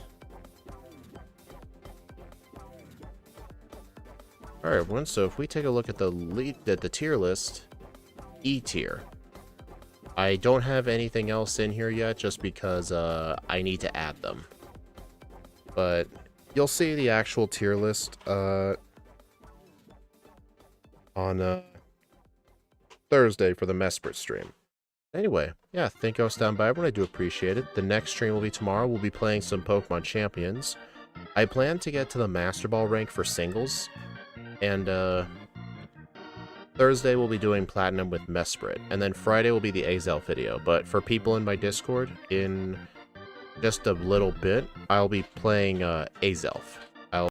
Alright, everyone, so if we take a look at the tier list, E tier. I don't have anything else in here yet just because I need to add them. But you'll see the actual tier list on Thursday for the Mesprit stream. Anyway, yeah, thank you all for stopping by, everyone. I do appreciate it. The next stream will be tomorrow. We'll be playing some Pokemon Champions. I plan to get to the Master Ball rank for singles. And Thursday we'll be doing Platinum with Mesprit. And then Friday will be the Azelf video. But for people in my Discord, in just a little bit, I'll be playing Azelf.